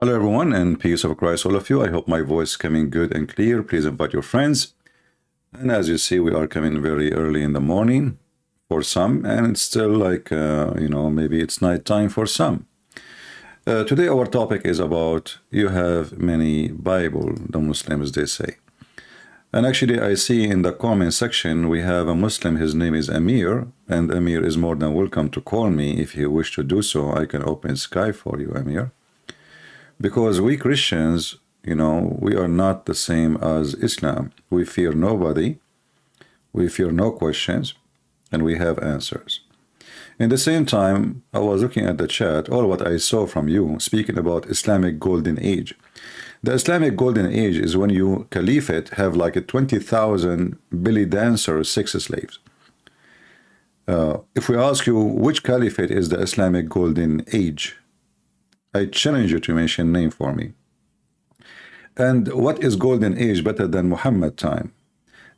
Hello everyone, and peace of Christ all of you. I hope my voice is coming good and clear. Please invite your friends. And as you see, we are coming very early in the morning for some, and it's still like, maybe it's night time for some. Today our topic is about you have many Bible, the Muslims, they say. And actually, I see in the comment section, we have a Muslim, his name is Amir, and Amir is more than welcome to call me if you wish to do so. I can open Skype for you, Amir. Because we Christians, we are not the same as Islam. We fear nobody, we fear no questions, and we have answers. In the same time, I was looking at the chat, all what I saw from you, speaking about Islamic Golden Age. The Islamic Golden Age is when you caliphate have like a 20,000 belly dancers, sex slaves. If we ask you which caliphate is the Islamic Golden Age, I challenge you to mention name for me. And what is golden age better than Muhammad time?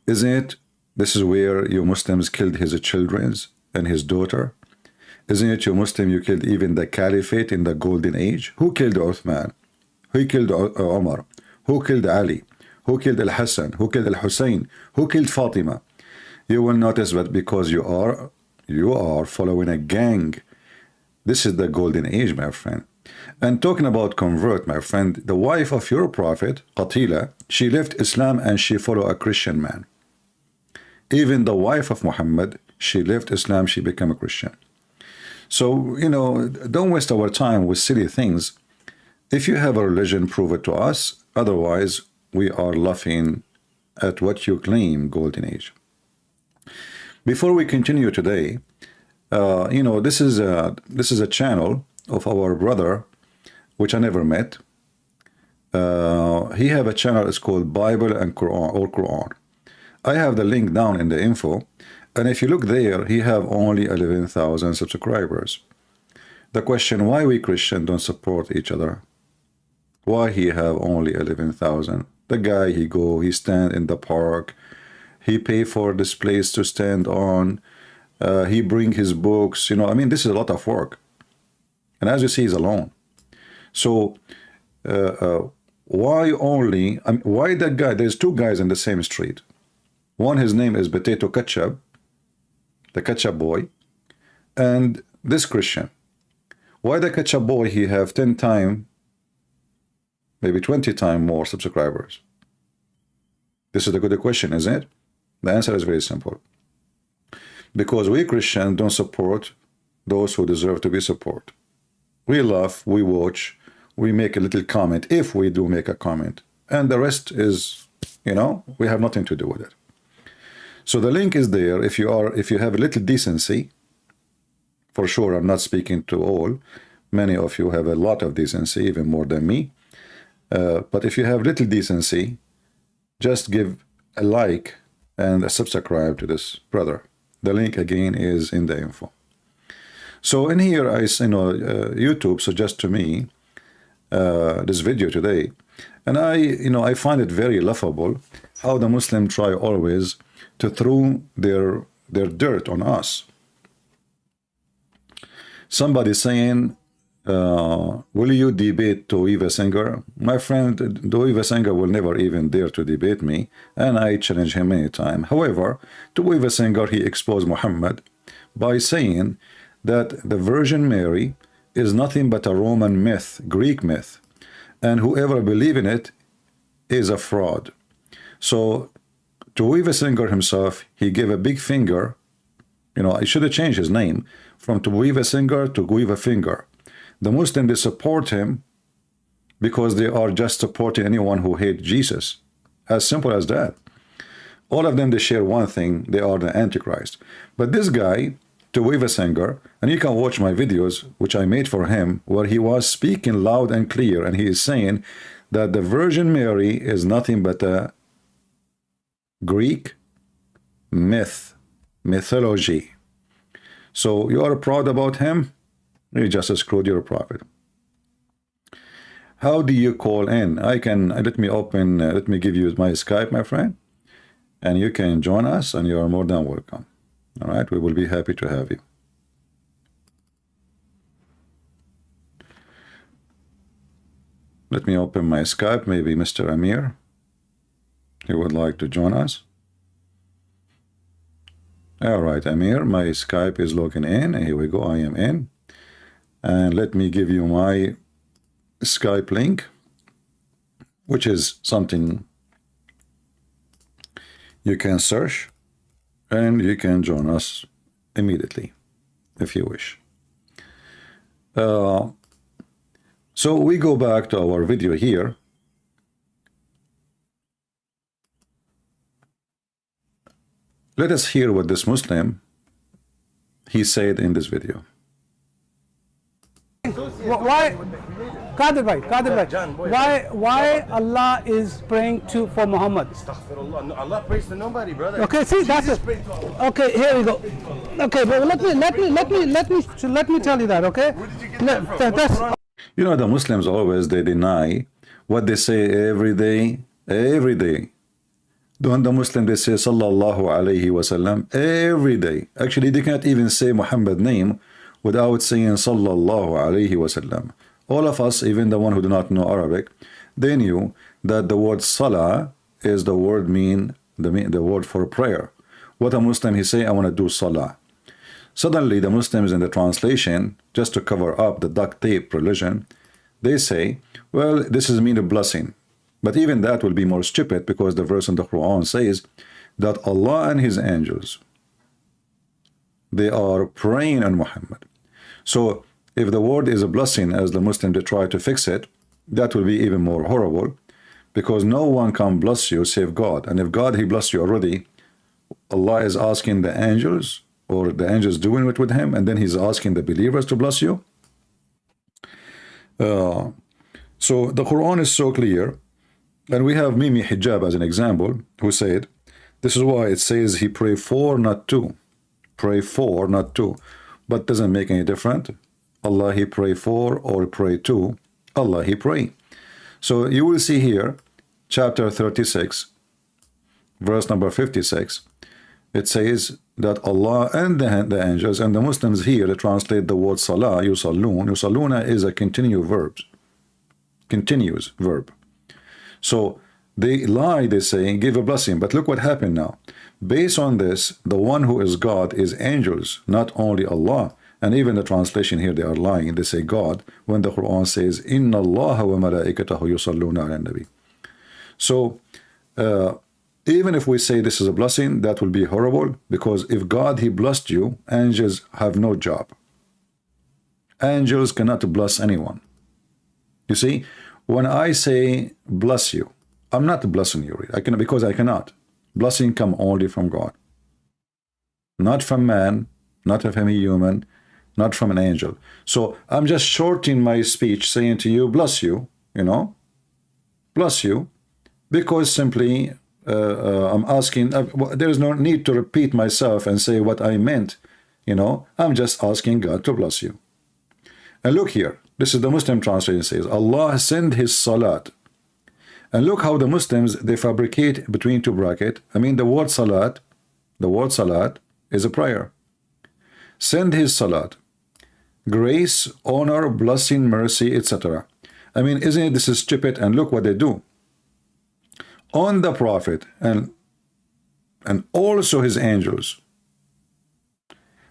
Isn't it? This is where you Muslims killed his children and his daughter. Isn't it you Muslim you killed even the caliphate in the golden age? Who killed Uthman? Who killed Omar? Who killed Ali? Who killed Al-Hassan? Who killed Al-Hussein? Who killed Fatima? You will notice that because you are following a gang. This is the golden age, my friend. And talking about convert, my friend, the wife of your prophet, Qatila, she left Islam and she followed a Christian man. Even the wife of Muhammad, she left Islam, she became a Christian. So, don't waste our time with silly things. If you have a religion, prove it to us. Otherwise, we are laughing at what you claim, golden age. Before we continue today, this is a channel of our brother, which I never met. He have a channel, it's called Bible and Quran, or Quran. I have the link down in the info, and if you look there, he have only 11,000 subscribers. The question, why we Christian don't support each other? Why he have only 11,000? The guy, he stand in the park, he pay for this place to stand on, he bring his books, this is a lot of work. And as you see, he's alone. So why that guy? There's two guys in the same street. One, his name is Potato Ketchup, the ketchup boy, and this Christian. Why the ketchup boy, he have 10 times, maybe 20 times more subscribers? This is the good question, isn't it? The answer is very simple. Because we Christians don't support those who deserve to be supported. We laugh, we watch, we make a little comment, if we do make a comment, and the rest is, we have nothing to do with it. So the link is there. If you have a little decency, for sure, I'm not speaking to all. Many of you have a lot of decency, even more than me. But if you have little decency, just give a like and a subscribe to this brother. The link again is in the info. So in here, YouTube suggests to me this video today, and I find it very laughable how the Muslim try always to throw their dirt on us. Somebody saying, will you debate Toiva Singer? My friend, Toiva Singer will never even dare to debate me, and I challenge him many times. However, Toiva Singer, he exposed Muhammad by saying that the Virgin Mary is nothing but a Roman myth, Greek myth, and whoever believes in it is a fraud. So Toiva Singer himself, he gave a big finger. I should have changed his name from Toiva Singer to Guiva Finger. The Muslims, they support him because they are just supporting anyone who hates Jesus. As simple as that. All of them, they share one thing, they are the Antichrist. But this guy, Toiva Singer, and you can watch my videos, which I made for him, where he was speaking loud and clear, and he is saying that the Virgin Mary is nothing but a Greek mythology. So you are proud about him? You just screwed your prophet. How do you call in? Let me give you my Skype, my friend, and you can join us, and you are more than welcome. All right, we will be happy to have you. Let me open my Skype. Maybe Mr. Amir, he would like to join us. All right, Amir, my Skype is logging in. Here we go. I am in. And let me give you my Skype link, which is something you can search, and you can join us immediately if you wish. So we go back to our video here. Let us hear what this Muslim he said in this video. Why, Qadir bhai, why Allah is praying for Muhammad? Astaghfirullah. Allah prays to nobody, brother. Okay, see, that's it. Okay, here we go. Okay, but let me tell you that. Okay, you know, the Muslims always they deny what they say every day. Every day, don't the Muslim they say sallallahu alaihi wasallam every day? Actually, they can't even say Muhammad name without saying sallallahu alaihi wasallam. All of us, even the one who do not know Arabic, they knew that the word salah is the word the word for prayer. What a Muslim he say, I want to do salah. Suddenly the Muslims in the translation, just to cover up the duct tape religion, they say, well, this is mean a blessing. But even that will be more stupid, because the verse in the Quran says that Allah and his angels, they are praying on Muhammad. So if the word is a blessing, as the Muslims they try to fix it, that will be even more horrible, because no one can bless you save God. And if God he blessed you already, Allah is asking the angels, or the angels doing it with him, and then he's asking the believers to bless you. So the Quran is so clear. And we have Mimi Hijab as an example, who said, this is why it says he pray for, not to. Pray for, not to. But doesn't make any difference. Allah he pray for or pray to. Allah he pray. So you will see here, chapter 36, verse number 56, it says that Allah and the angels and the Muslims here they translate the word salah, yusallun. Yusalluna is a continuous verb. So they lie, they say, give a blessing. But look what happened now. Based on this, the one who is God is angels, not only Allah. And even the translation here, they are lying. They say God, when the Quran says, Inna Allah wa malaikatahu yusalluna ala nabi. So, even if we say this is a blessing, that will be horrible, because if God, he blessed you, angels have no job. Angels cannot bless anyone. You see? When I say bless you, I'm not blessing you, because I cannot. Blessing come only from God, not from man, not from a human, not from an angel. So I'm just shortening my speech, saying to you, bless you, bless you, because simply I'm asking. There is no need to repeat myself and say what I meant. I'm just asking God to bless you. And look here. This is the Muslim translation says, Allah send his salat. And look how the Muslims, they fabricate between two brackets. I mean, the word salat is a prayer. Send his salat. Grace, honor, blessing, mercy, etc. I mean, isn't it, this is stupid? And look what they do. On the Prophet and also his angels.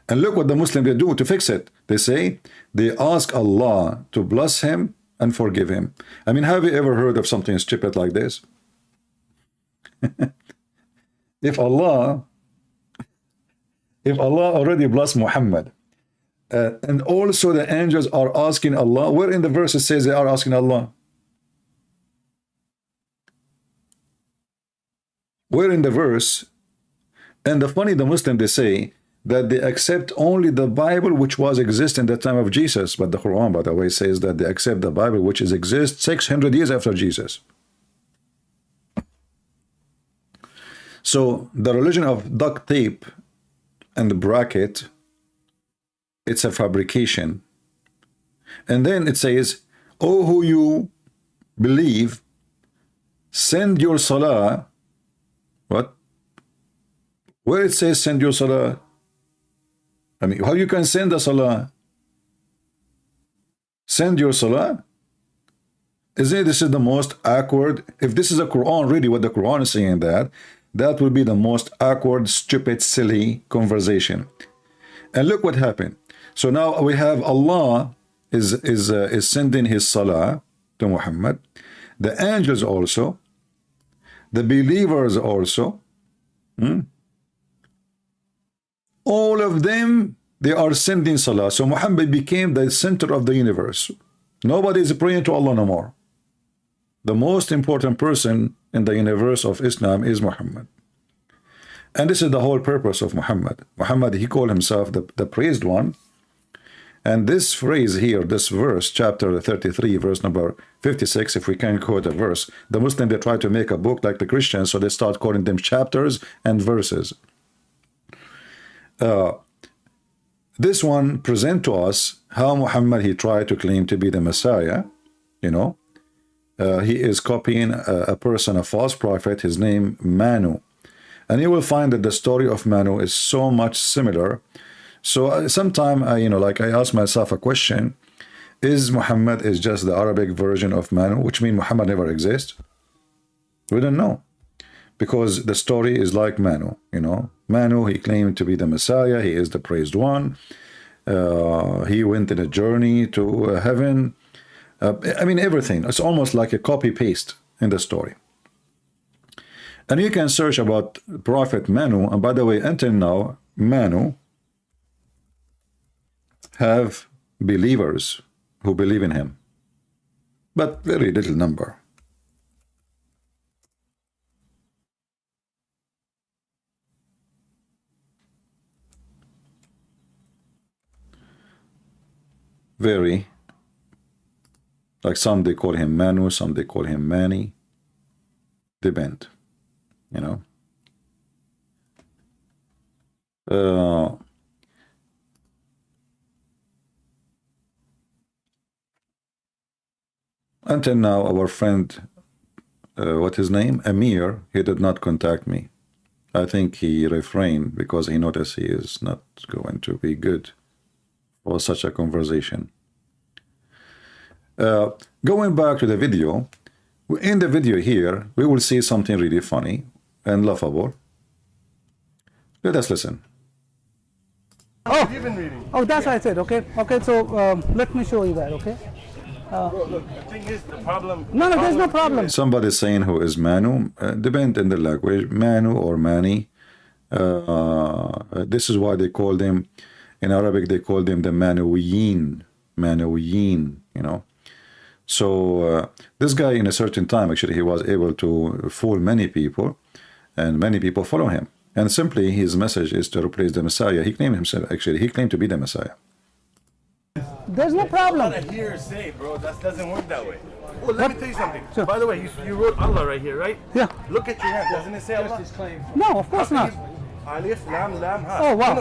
And look what the Muslims they do to fix it. They say, they ask Allah to bless him and forgive him. I mean, have you ever heard of something stupid like this? If Allah already blessed Muhammad, and also the angels are asking Allah, where in the verse it says they are asking Allah? Where in the verse? And the Muslim, they say, that they accept only the Bible which was exist in the time of Jesus. But the Quran, by the way, says that they accept the Bible which is exist 600 years after Jesus. So the religion of duct tape and the bracket, it's a fabrication. And then it says, oh, who you believe, send your salah. What? Where it says send your salah? I mean, how you can send a salah? Send your salah? Isn't it? This is the most awkward. If this is a Quran, really what the Quran is saying, that will be the most awkward, stupid, silly conversation. And look what happened. So now we have Allah is sending his salah to Muhammad. The angels also, the believers also, all of them, they are sending salah. So Muhammad became the center of the universe. Nobody is praying to Allah no more. The most important person in the universe of Islam is Muhammad. And this is the whole purpose of Muhammad. Muhammad, he called himself the praised one. And this phrase here, this verse, chapter 33, verse number 56, if we can quote a verse, the Muslims, they try to make a book like the Christians, so they start calling them chapters and verses. This one present to us how Muhammad, he tried to claim to be the Messiah, you know. He is copying a person, a false prophet, his name Manu. And you will find that the story of Manu is so much similar. So sometime, you know, like I ask myself a question, is Muhammad is just the Arabic version of Manu, which means Muhammad never exists? We don't know. Because the story is like Manu, you know. Manu, he claimed to be the Messiah. He is the praised one. He went in a journey to heaven. I mean, everything. It's almost like a copy-paste in the story. And you can search about Prophet Manu. And by the way, until now, Manu have believers who believe in him. But very little number. Very. Like some they call him Manu, some they call him Mani. Depend. You know. Until now, our friend, what his name? Amir, he did not contact me. I think he refrained because he noticed he is not going to be good for such a conversation. Going back to the video, in the video here, we will see something really funny and laughable. Let us listen. Oh, You've been reading. oh, that's what I said. Okay, okay. So let me show you that. Okay. Bro, look, the thing is, the problem. No, no, there's no problem. Somebody saying who is Manu, depend in the language, Manu or Mani. This is why they call them, in Arabic, they call them the Manuwiyin, you know. So this guy in a certain time, actually, he was able to fool many people, and many people follow him. And simply his message is to replace the Messiah. He claimed himself, actually, he claimed to be the Messiah. There's no problem. Not a hearsay, bro. That doesn't work that way. Oh, let me tell you something. Sure. By the way, you wrote Allah right here, right? Yeah. Look at your hand. Doesn't it say Allah? No, of course not. Alif, lam, lam, ha. Oh wow.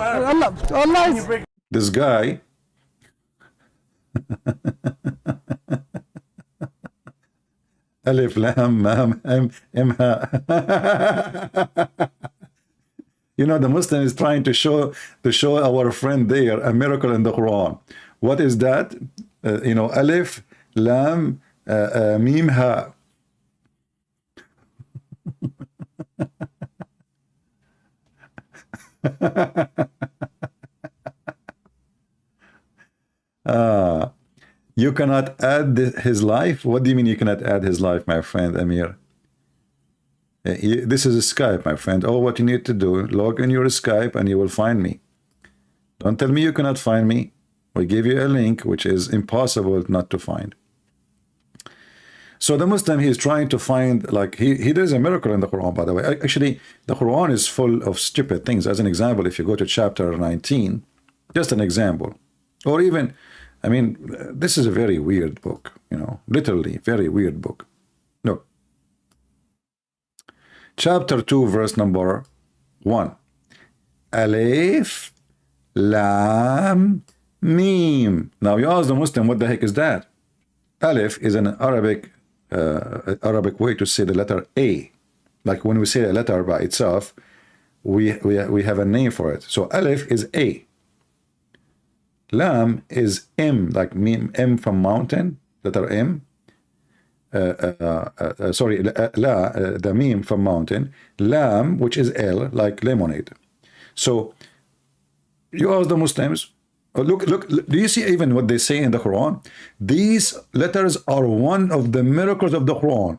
Allah is. This guy, Alif, Lam, Mam, M, Ha. You know, the Muslim is trying to show our friend there a miracle in the Quran. What is that? You know, Alif, Lam, Mim, Ha. You cannot add his life? What do you mean you cannot add his life, my friend Amir? This is Skype, my friend. Oh, what you need to do, log in your Skype and you will find me. Don't tell me you cannot find me. We give you a link which is impossible not to find. So the Muslim, he is trying to find, like, he does a miracle in the Quran, by the way. Actually, the Quran is full of stupid things. As an example, if you go to chapter 19, just an example. Or even, I mean, this is a very weird book, you know, literally, very weird book. Look. Chapter 2, verse number 1. Alif, Lam, Mim. Now you ask the Muslim, what the heck is that? Alif is an Arabic way to say the letter A. Like when we say a letter by itself, we have a name for it. So Alif is A. Lam is M, like Mim, M from mountain, letter M. sorry, the meme from mountain, lam, which is L, like lemonade. So you ask the Muslims, look, do you see even what they say in the Quran? These letters are one of the miracles of the Quran,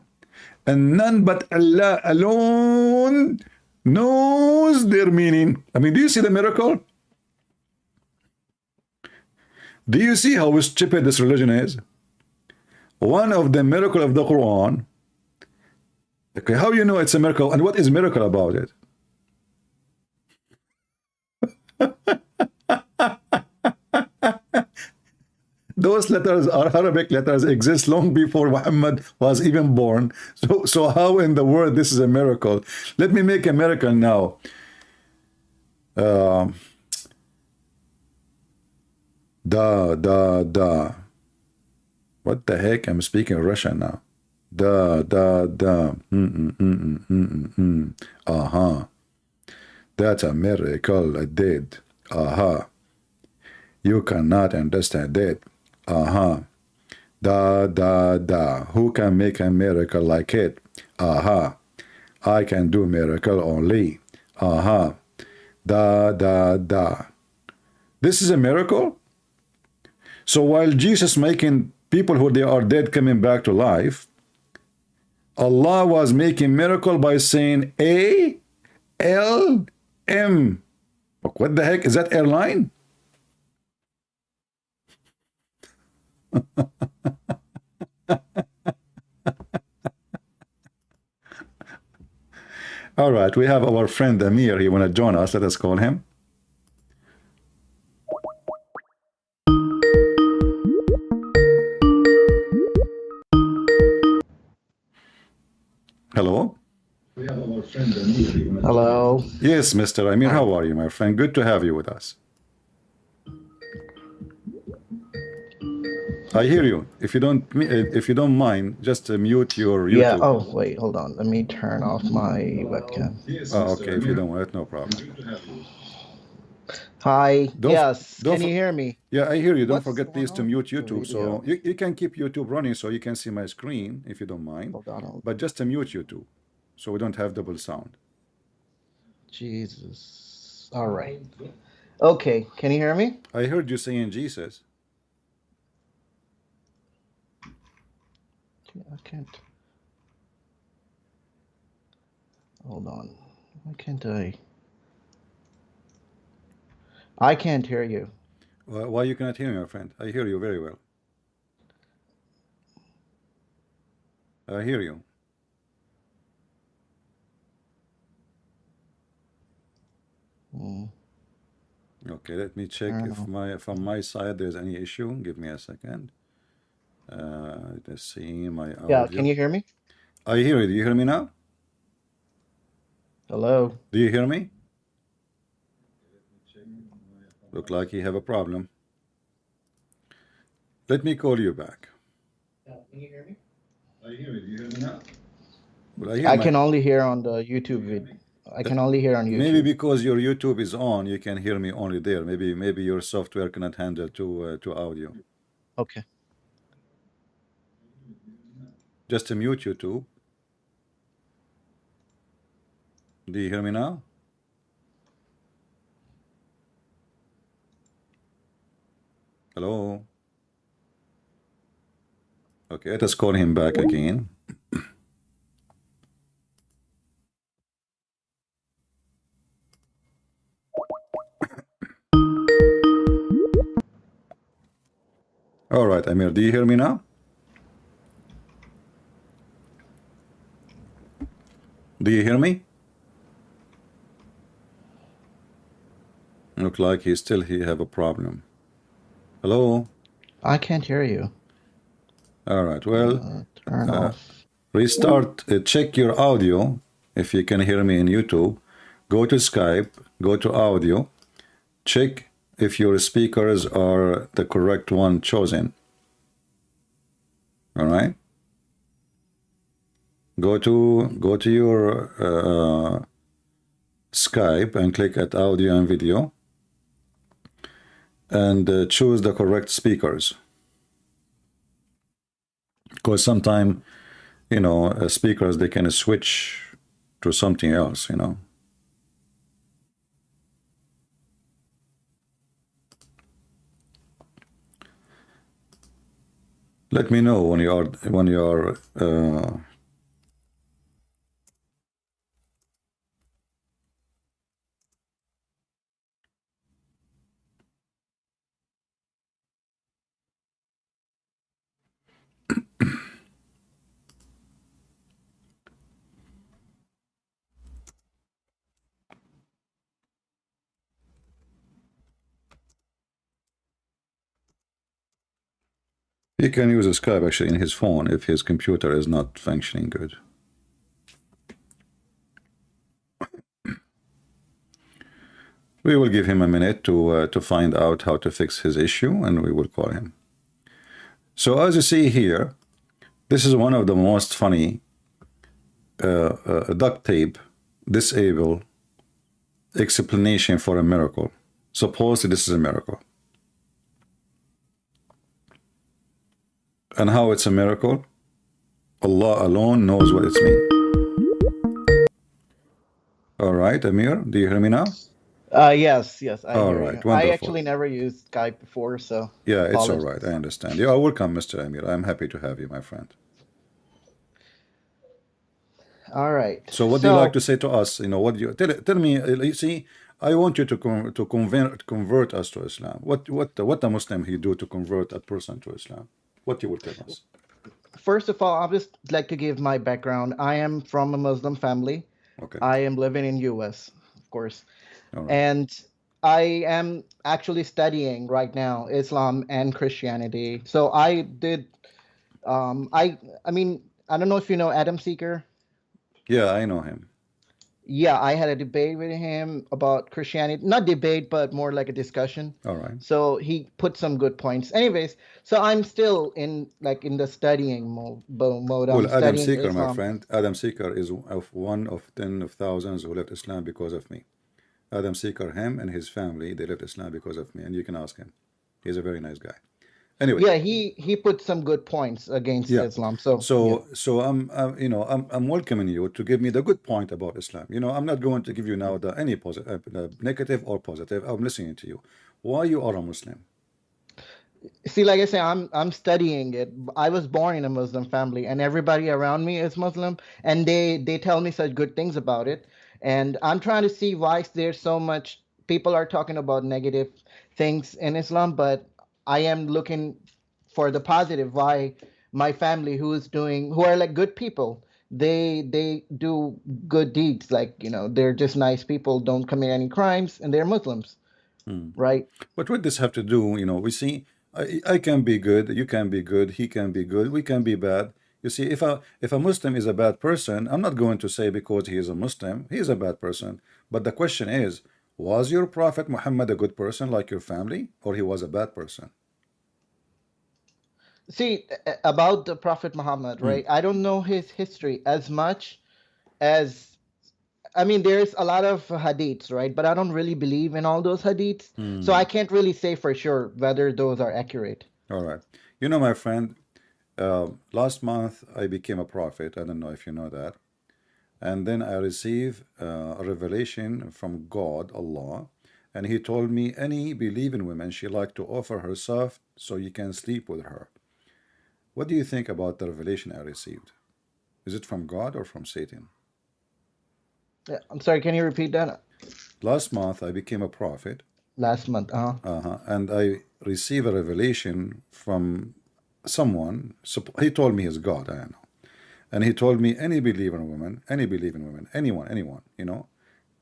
and none but Allah alone knows their meaning. I mean, do you see the miracle? Do you see how stupid this religion is? One of the miracle of the Quran. Okay, how you know it's a miracle, and what is miracle about it? Those letters are Arabic letters, exist long before Muhammad was even born. So how in the world this is a miracle? Let me make a miracle now. Da. What the heck? I'm speaking Russian now. Da. That's a miracle I did. You cannot understand it. Da. Who can make a miracle like it? I can do miracle only. Da. This is a miracle? So while Jesus making people who they are dead coming back to life, Allah was making miracle by saying A-L-M. What the heck? Is that airline? All right, we have our friend Amir. He want to join us. Let us call him. Hello. We have our friend Amir. Hello. Yes, Mr. Amir. How are you, my friend? Good to have you with us. I hear you. If you don't mind, just mute your YouTube. Yeah. Oh, wait. Hold on. Let me turn off my webcam. Oh, okay. If you don't want it, no problem. Hi. Yes. Can you hear me? Yeah, I hear you. Don't forget, please, to mute YouTube. So you can keep YouTube running so you can see my screen if you don't mind. Hold on. But just to mute YouTube so we don't have double sound. Jesus. All right. Okay. Can you hear me? I heard you saying Jesus. I can't. Hold on. Why can't I? I can't hear you. Why you cannot hear me, my friend? I hear you very well. I hear you. Okay, let me check if from my side there's any issue. Give me a second. Let's see my audio. Yeah, can you hear me? I hear you. Do you hear me now? Hello. Do you hear me? Look like you have a problem. Let me call you back. Yeah, can you hear me? I hear you. Do you hear me now? Well, I can only hear on the YouTube video. I can only hear on YouTube. Maybe because your YouTube is on, you can hear me only there. Maybe your software cannot handle to audio. Okay. Just to mute YouTube. Do you hear me now? Hello? Okay, let us call him back again. All right, Amir, do you hear me now? Do you hear me? Look like he have a problem. Hello? I can't hear you. All right, well, turn off. Restart, check your audio if you can hear me in YouTube. Go to Skype, go to audio, check if your speakers are the correct one chosen. All right? Go to your Skype and click at audio and video and choose the correct speakers. Because sometimes speakers, they can switch to something else. Let me know when you are. He can use Skype actually in his phone if his computer is not functioning good. We will give him a minute to find out how to fix his issue, and we will call him. So as you see here, this is one of the most funny duct tape disable explanation for a miracle. Suppose this is a miracle. And how it's a miracle? Allah alone knows what it's mean. All right, Amir, do you hear me now? Yes, I All hear right, you. I wonderful. actually never used Skype before, so Yeah, it's all right. apologies. I understand. You are welcome, Mr. Amir. I'm happy to have you, my friend. All right. So what do you like So, to say to us? What do you tell me? You see, I want you to convert us to Islam. What a Muslim he do to convert a person to Islam? What you will tell us? first of all, I'll just like to give my background. I am from a Muslim family. Okay. I am living in US, of course, All right. and I am actually studying right now Islam and Christianity. So I did I mean, I don't know if you know Adam Seeker. Yeah, I know him. Yeah, I had a debate with him about Christianity. Not debate, but more like a discussion. All right. So he put some good points. Anyways, so I'm still in the studying mode. I'm Well, Adam studying Seeker, my Islam. friend, Adam Seeker is one of 10 of thousands who left Islam because of me. Adam Seeker, him and his family, they left Islam because of me, and you can ask him. He's a very nice guy. Anyway, Yeah, he put some good points against yeah. Islam. So yeah. So I'm welcoming you to give me the good point about Islam. I'm not going to give you now any positive, negative or positive. I'm listening to you. Why you are a Muslim? See, like I say, I'm studying it. I was born in a Muslim family, and everybody around me is Muslim, and they tell me such good things about it. And I'm trying to see why there's so much people are talking about negative things in Islam, but I am looking for the positive. Why my family, who are like good people, they do good deeds. Like they're just nice people, don't commit any crimes, and they're Muslims, right? But what does have to do? We see, I can be good, you can be good, he can be good, we can be bad. You see, if a Muslim is a bad person, I'm not going to say because he is a Muslim, he is a bad person. But the question is, was your Prophet Muhammad a good person like your family, or he was a bad person? See, about the Prophet Muhammad, right? I don't know his history as much as, I mean, there's a lot of hadiths, right? But I don't really believe in all those hadiths. So I can't really say for sure whether those are accurate. All right. My friend, last month I became a prophet. I don't know if you know that. And then I received a revelation from God, Allah, and He told me any believing woman she like to offer herself so you can sleep with her. What do you think about the revelation I received? Is it from God or from Satan? Yeah, I'm sorry, can you repeat that? Last month I became a prophet, Last month, and I received a revelation from someone. He told me he's God, I don't know. And he told me any believing woman, anyone,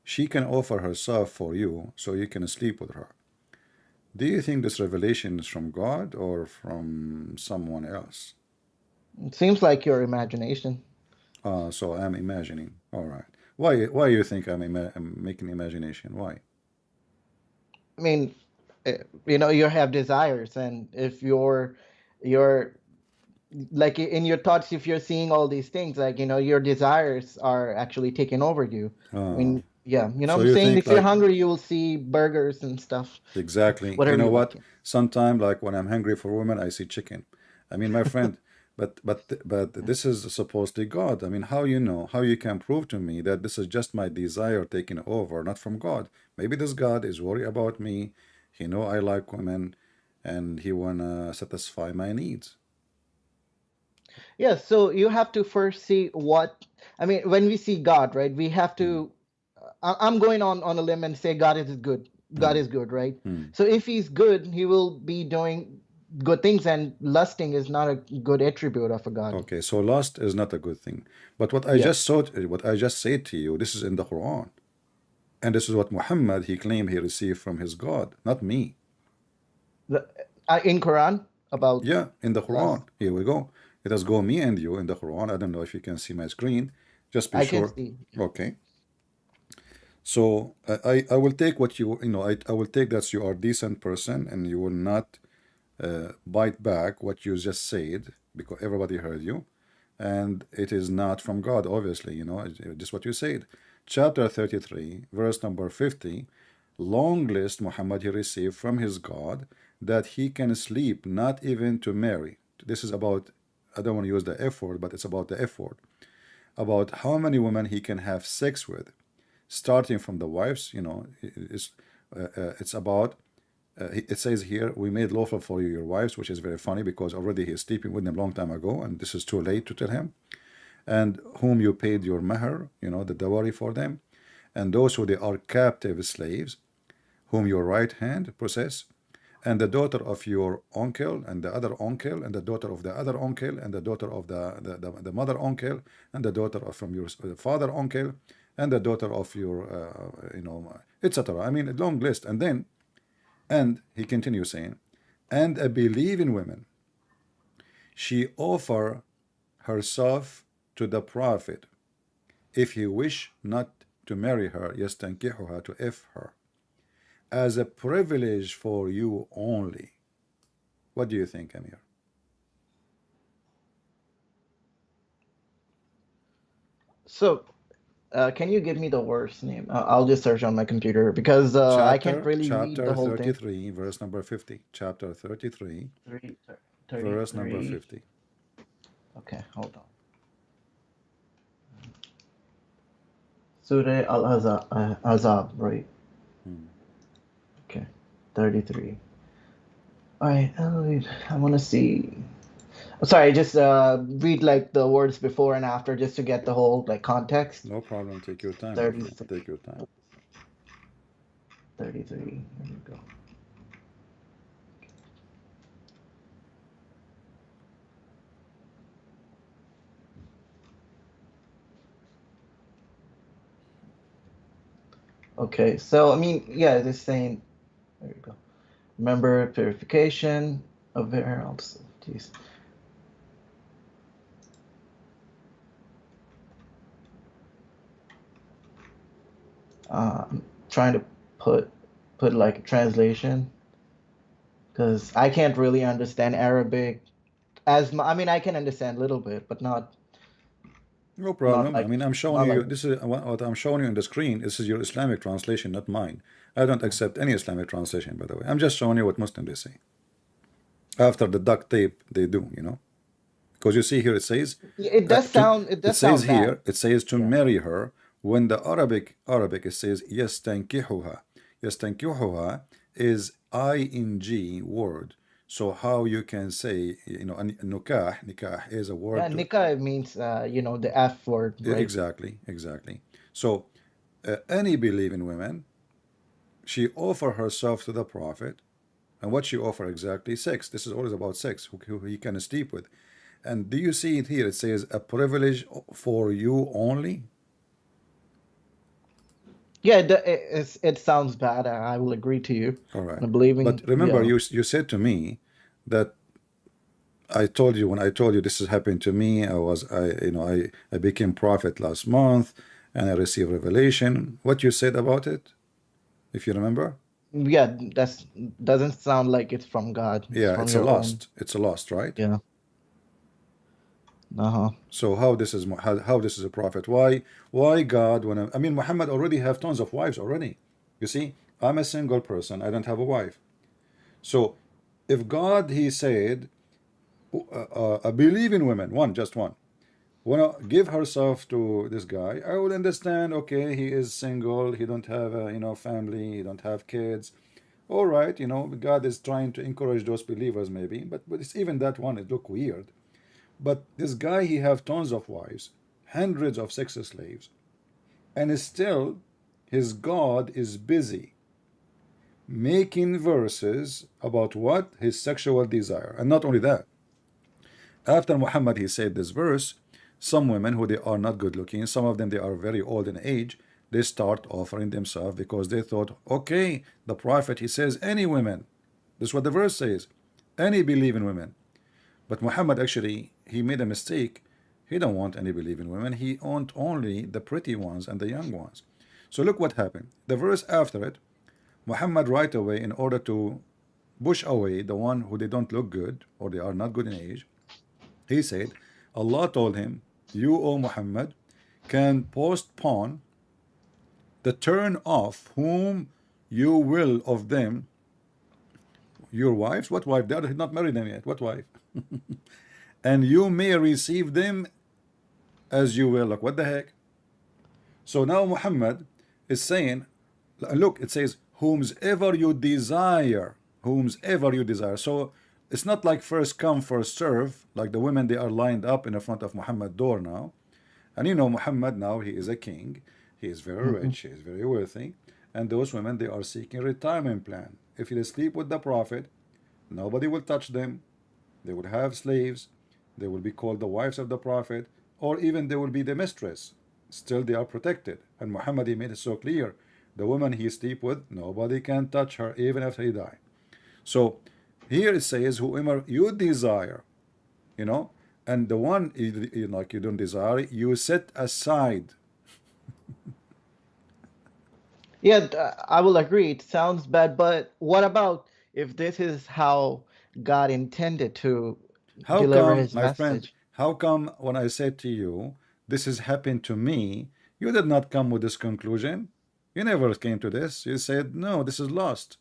she can offer herself for you so you can sleep with her. Do you think this revelation is from God or from someone else? It seems like your imagination. So I'm imagining. All right. Why you think I'm making imagination? Why? I mean, you have desires, and if you're like in your thoughts, if you're seeing all these things, like your desires are actually taking over you. I Uh, mean, yeah, so I'm you saying think if you're like hungry, you will see burgers and stuff, exactly. You whatever know you what? like. Sometime like when I'm hungry for women, I see chicken. I mean, my friend, But this is supposedly God. I mean, how you know? How you can prove to me that this is just my desire taking over, not from God? Maybe this God is worried about me. He know I like women, and he wanna satisfy my needs. Yeah, so you have to first see what, I mean, when we see God, right, we have Hmm. to, I'm going on a limb and say God is good. God Hmm. is good, right? Hmm. So if he's good, he will be doing good things, and lusting is not a good attribute of a God. Okay, so lust is not a good thing. But what I Yeah. just thought, what I just said to you, this is in the Quran. And this is what Muhammad, he claimed he received from his God, not me. The, in Quran about Yeah, in the lust, Quran. Here we go. Let us go, me and you, in the Quran. I don't know if you can see my screen. Just be I can sure. see. Okay. So I will take what I will take that you are a decent person and you will not bite back what you just said because everybody heard you. And it is not from God, obviously, just what you said. Chapter 33, verse number 50, long list Muhammad he received from his God that he can sleep, not even to marry. This is about, I don't want to use the F word, but it's about the F word, about how many women he can have sex with, starting from the wives, it's about it says here, we made lawful for you your wives, which is very funny because already he's sleeping with them a long time ago, and this is too late to tell him. And whom you paid your mahar, the dowry for them, and those who they are captive slaves, whom your right hand possess, and the daughter of your uncle, and the other uncle, and the daughter of the other uncle, and the daughter of the mother uncle, and the daughter of from your father uncle, and the daughter of your, etc. I mean, a long list. And he continues saying, and a believing woman, she offer herself to the prophet if he wish not to marry her, yastankihuha, to if her, as a privilege for you only. What do you think, Amir? So, can you give me the worst name? I'll just search on my computer because I can't Chapter really read the chapter whole thing. 33, verse number 50. Chapter 33, Three, verse number 33. 50. Okay, hold on. Surah Al-Azab, Azab, right? Hmm. Okay, 33. All right, I want to see. Sorry, just read like the words before and after just to get the whole like context. No problem. Take your time, my friend. 33. Take your time. 33. Here we go. Okay, so I mean, yeah, it's saying. There we go. Remember purification of heralds. Jeez. I'm trying to put like a translation because I can't really understand Arabic I mean, I can understand a little bit, but No not problem. I like mean, I'm showing not you, like this is what I'm showing you on the screen. This is your Islamic translation, not mine. I don't accept any Islamic translation, by the way. I'm just showing you what Muslims they say. After the duct tape, they do. Because you see here it says, it it does says sound bad. here, it says to Yeah. marry her. When the Arabic, it says, yastankihuha. Yastankihuha is ing word. So how you can say, nikah is a Yeah, word to, nikah means the F word, right? exactly. So any believing women, she offer herself to the prophet, and what she offer exactly? Sex. This is always about sex, who he can sleep with. And do you see it here? It says a privilege for you only. Yeah, it sounds bad. I will agree to you. All right. I believing, But remember, yeah. you said to me that I told you when I told you this is happening to me. I became prophet last month, and I received revelation. What you said about it, if you remember? Yeah, that's doesn't sound like it's from God. It's Yeah, from it's a your own. lost. It's a lost, right? Yeah. Uh-huh. So how this is a prophet? Why God? I mean, Muhammad already have tons of wives already. You see, I'm a single person. I don't have a wife. So if God, he said, believe in women, one, just one, wanna give herself to this guy, I would understand. Okay, he is single, he don't have a, family, he don't have kids. All right, God is trying to encourage those believers maybe, but it's even that one, it look weird. But this guy, he have tons of wives, hundreds of sex slaves, and still his God is busy making verses about what? His sexual desire. And not only that, after Muhammad he said this verse, some women who they are not good looking, some of them they are very old in age, they start offering themselves because they thought, okay, the prophet he says any women. This is what the verse says. Any believing women. But Muhammad actually he made a mistake. He don't want any believing women. He want only the pretty ones and the young ones. So look what happened. The verse after it, Muhammad right away, in order to push away the one who they don't look good or they are not good in age, he said, Allah told him, you, O Muhammad, can postpone the turn off whom you will of them, your wives. What wife? They are not married them yet. What wife? And you may receive them as you will. Like, what the heck? So now Muhammad is saying, look, it says, whomsoever you desire, whomsoever you desire. So it's not like first come, first serve, like the women, they are lined up in the front of Muhammad's door now. And Muhammad now, he is a king. He is very rich. He is very wealthy. And those women, they are seeking retirement plan. If they sleep with the prophet, nobody will touch them. They will have slaves. They will be called the wives of the prophet, or even they will be the mistress. Still, they are protected. And Muhammad, he made it so clear. The woman he sleep with, nobody can touch her even after he die. So here it says, whoever you desire, and the one like you don't desire, you set aside. Yeah, I will agree. It sounds bad, but what about if this is how God intended to How deliver come, his my friend, message? how come when I said to you, this has happened to me, you did not come with this conclusion? You never came to this. You said, no, this is lost.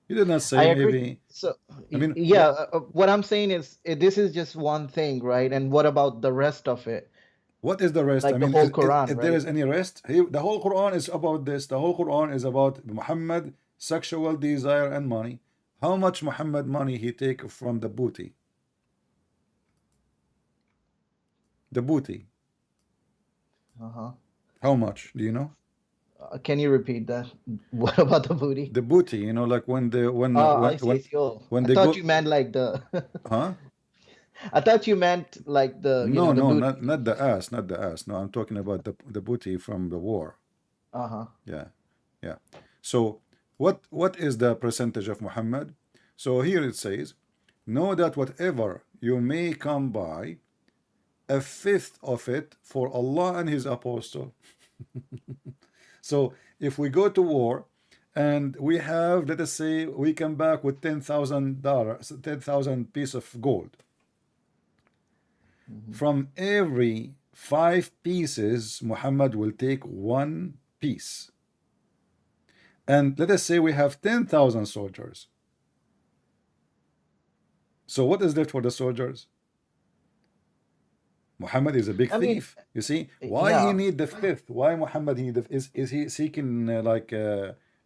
You did not I say agree. maybe, So, I mean, yeah, what I'm saying is this is just one thing, right? And what about the rest of it? what is the rest? I Like the mean, whole Quran, if there right? is any rest, the whole Quran is about this. The whole Quran is about Muhammad, sexual desire and money. How much Muhammad money he take from the booty? The booty. Uh-huh. How much? Do you know? Can you repeat that? What about the booty? The booty, like when the I see. I see. Oh, when I they thought go, you meant like the. huh? I thought you meant like the, No, the no, booty. not the ass, not the ass. No, I'm talking about the booty from the war. Uh-huh. Yeah, yeah. So what is the percentage of Muhammad? So here it says, know that whatever you may come by, a fifth of it for Allah and His apostle. So if we go to war and we have, let us say, we come back with $10,000, 10,000 piece of gold. From every 5 pieces, Muhammad will take 1 piece. And let us say we have 10,000 soldiers. So what is left for the soldiers? Muhammad is a big I mean, thief. You see, why he yeah. need the fifth? Why Muhammad need the is he seeking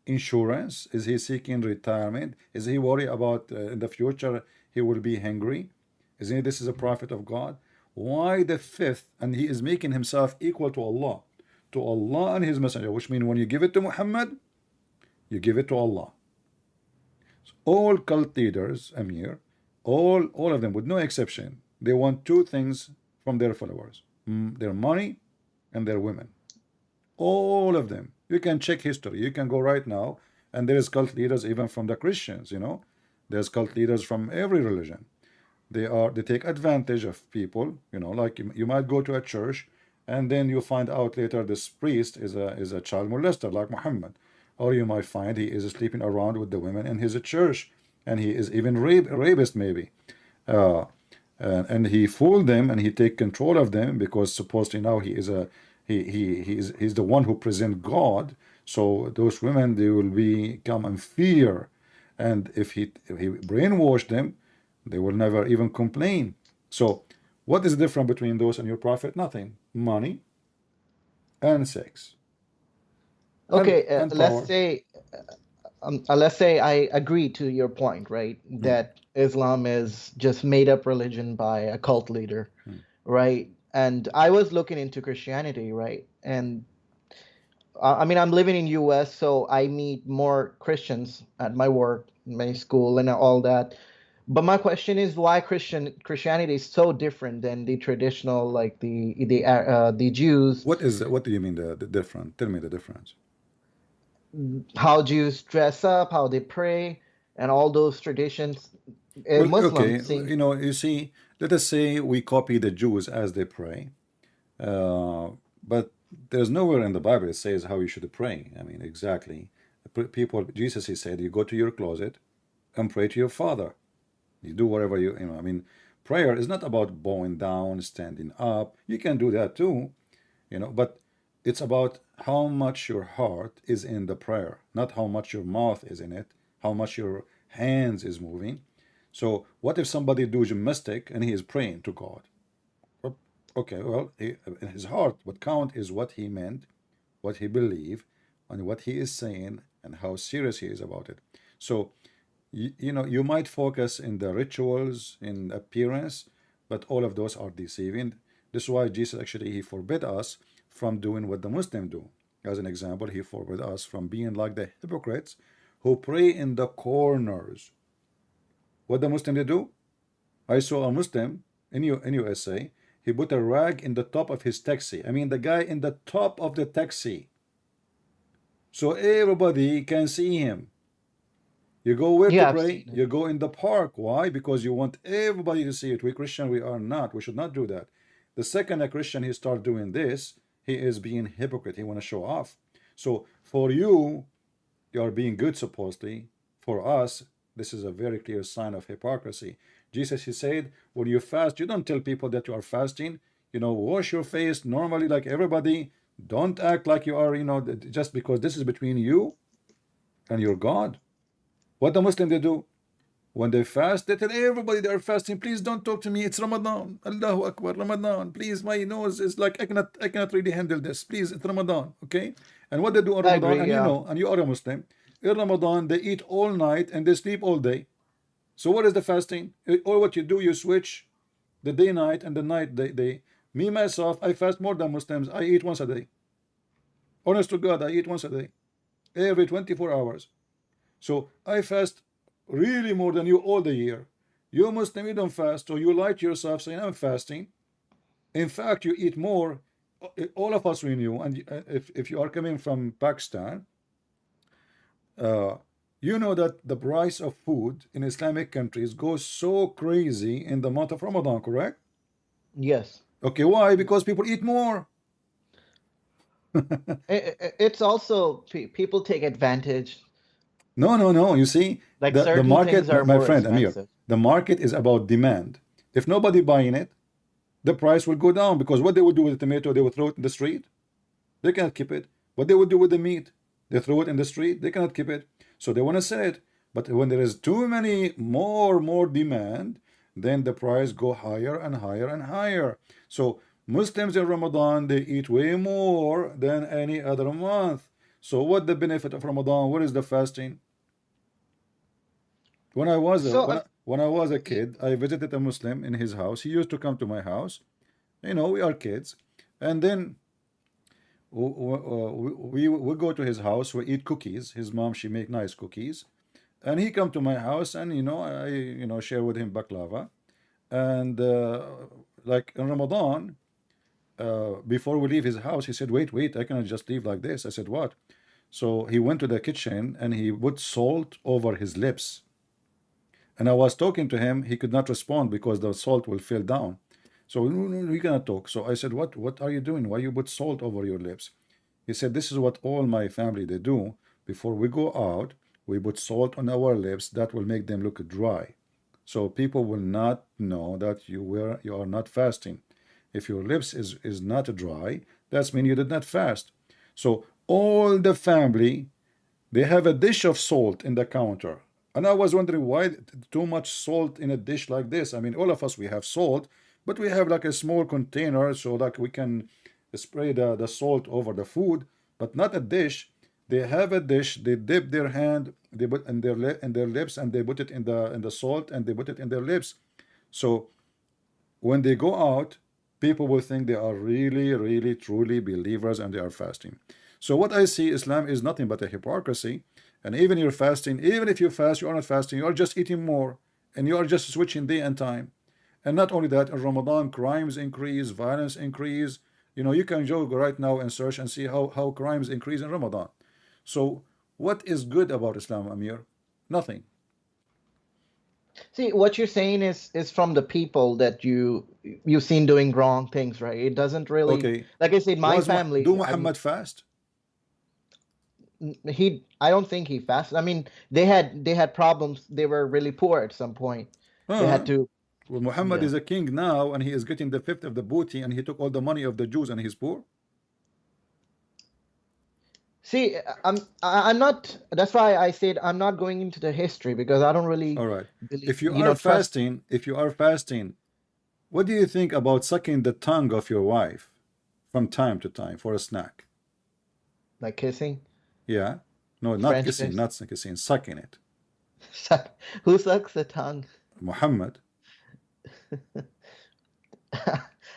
insurance? Is he seeking retirement? Is he worried about in the future he will be hungry? Isn't he, this is a prophet of God? Why the fifth? And he is making himself equal to Allah and his messenger, which means when you give it to Muhammad, you give it to Allah. So all cult leaders, Amir, all of them, with no exception, they want 2 things from their followers: their money and their women. All of them. You can check history. You can go right now, and there is cult leaders even from the Christians. There's cult leaders from every religion. They take advantage of people. Like you might go to a church, and then you find out later this priest is a child molester like Muhammad, or you might find he is sleeping around with the women in his church, and he is even rapist maybe. Uh, and he fooled them and he take control of them because supposedly now he is he's the one who present God. So those women, they will become in fear, and if he brainwashed them, they will never even complain. So what is the difference between those and your prophet? Nothing. Money and sex Okay, and power. let's say I agree to your point, right? Hmm. That Islam is just made up religion by a cult leader, right? And I was looking into Christianity, right? And I mean, I'm living in US, so I meet more Christians at my work, my school, and all that. But my question is why Christianity is so different than the traditional, like the Jews, What do you mean the different? Tell me the difference. how Jews dress up, how they pray, and all those traditions. Well, Muslims okay, seem, you see, let us say we copy the Jews as they pray, uh, but there's nowhere in the Bible it says how you should pray. I mean, exactly. People, Jesus, he said, you go to your closet and pray to your Father. You do whatever I mean, prayer is not about bowing down, standing up. You can do that too, but it's about how much your heart is in the prayer, not how much your mouth is in it, how much your hands is moving. So what if somebody do a mistake and he is praying to God? Well, okay, well, in his heart, what count is what he meant, what he believed, and what he is saying, and how serious he is about it. So you might focus in the rituals, in appearance, but all of those are deceiving. This is why Jesus actually he forbid us from doing what the Muslims do. As an example, he forbid us from being like the hypocrites who pray in the corners. What the Muslim they do? I saw a Muslim in USA. He put a rag in the top of his taxi. I mean, the guy in the top of the taxi, so everybody can see him. You go where to yeah, I've pray? seen it. You go in the park. Why? Because you want everybody to see it. We Christian, we are not. We should not do that. The second a Christian he start doing this, he is being hypocrite. He want to show off. So for you, you are being good supposedly. For us, this is a very clear sign of hypocrisy. Jesus, he said, when you fast, you don't tell people that you are fasting. Wash your face normally like everybody. Don't act like you are, just because this is between you and your God. What the Muslim they do? When they fast, they tell everybody they are fasting. Please don't talk to me. It's Ramadan. Allahu Akbar. Ramadan. Please, my nose is like I cannot really handle this. Please, it's Ramadan. Okay? And what they do on I Ramadan, agree. and Yeah. and you are a Muslim, in Ramadan they eat all night and they sleep all day. So what is the fasting? Or what you do, you switch the day night and the night day. Me myself, I fast more than Muslims. I eat once a day. Honest to God, I eat once a day. Every 24 hours. So I fast really more than you all the year. You Muslim, you don't fast, so you lie to yourself saying, I'm fasting. In fact, you eat more. All of us we knew, and if you are coming from Pakistan, uh, you know that the price of food in Islamic countries goes so crazy in the month of Ramadan, correct? Yes. Okay, why? Because people eat more. It's also people take advantage. No, no, no. You see, Like the certain market, things are my more friend Amir, expensive. the market is about demand. If nobody buying it, the price will go down because what they would do with the tomato, they would throw it in the street. They cannot keep it. What they would do with the meat, they throw it in the street. They cannot keep it. So they want to sell it. But when there is too many more demand, then the price go higher and higher and higher. So Muslims in Ramadan, they eat way more than any other month. So what the benefit of Ramadan? What is the fasting? When I was a So, when I was a y- kid, I visited a Muslim in his house. He used to come to my house. We are kids, and then we go to his house. We eat cookies. His mom she make nice cookies, and he come to my house, and I share with him baklava, and like in Ramadan, before we leave his house, he said, "Wait, I cannot just leave like this." I said, "What?" So he went to the kitchen and he put salt over his lips. And I was talking to him, he could not respond because the salt will fall down. So no, no, we cannot talk. So I said, what are you doing? Why you put salt over your lips? He said, this is what all my family they do. Before we go out, we put salt on our lips. That will make them look dry. So people will not know that you are not fasting. If your lips is not dry, that's mean you did not fast. So all the family they have a dish of salt in the counter. And I was wondering why too much salt in a dish like this. I mean, all of us, we have salt, but we have like a small container so like we can spray the salt over the food, but not a dish. They have a dish, they dip their hand, they put in their in their lips, and they put it in the salt, and they put it in their lips. So when they go out, people will think they are really, really, truly believers and they are fasting. So what I see, Islam is nothing but a hypocrisy. And even you're fasting, even if you fast, you are not fasting, you are just eating more, and you are just switching day and time. And not only that, in Ramadan, crimes increase, violence increase. You know, you can go right now and search and see how crimes increase in Ramadan. So what is good about Islam, Amir? Nothing. See, what you're saying is from the people that you've seen doing wrong things, right? It doesn't really, Okay. like I said, my Do family, Muhammad fast? I don't think he fasted. I mean, they had problems. They were really poor at some point. They had Huh? to, Well, Muhammad yeah. is a king now, and he is getting the fifth of the booty, and he took all the money of the Jews, and he's poor. See, I'm not. That's why I said I'm not going into the history because I don't really All right. believe, If you are trust fasting, what do you think about sucking the tongue of your wife from time to time for a snack? like kissing, Yeah. No, not French kissing, kiss. not kissing, sucking it. Who sucks the tongue? Muhammad.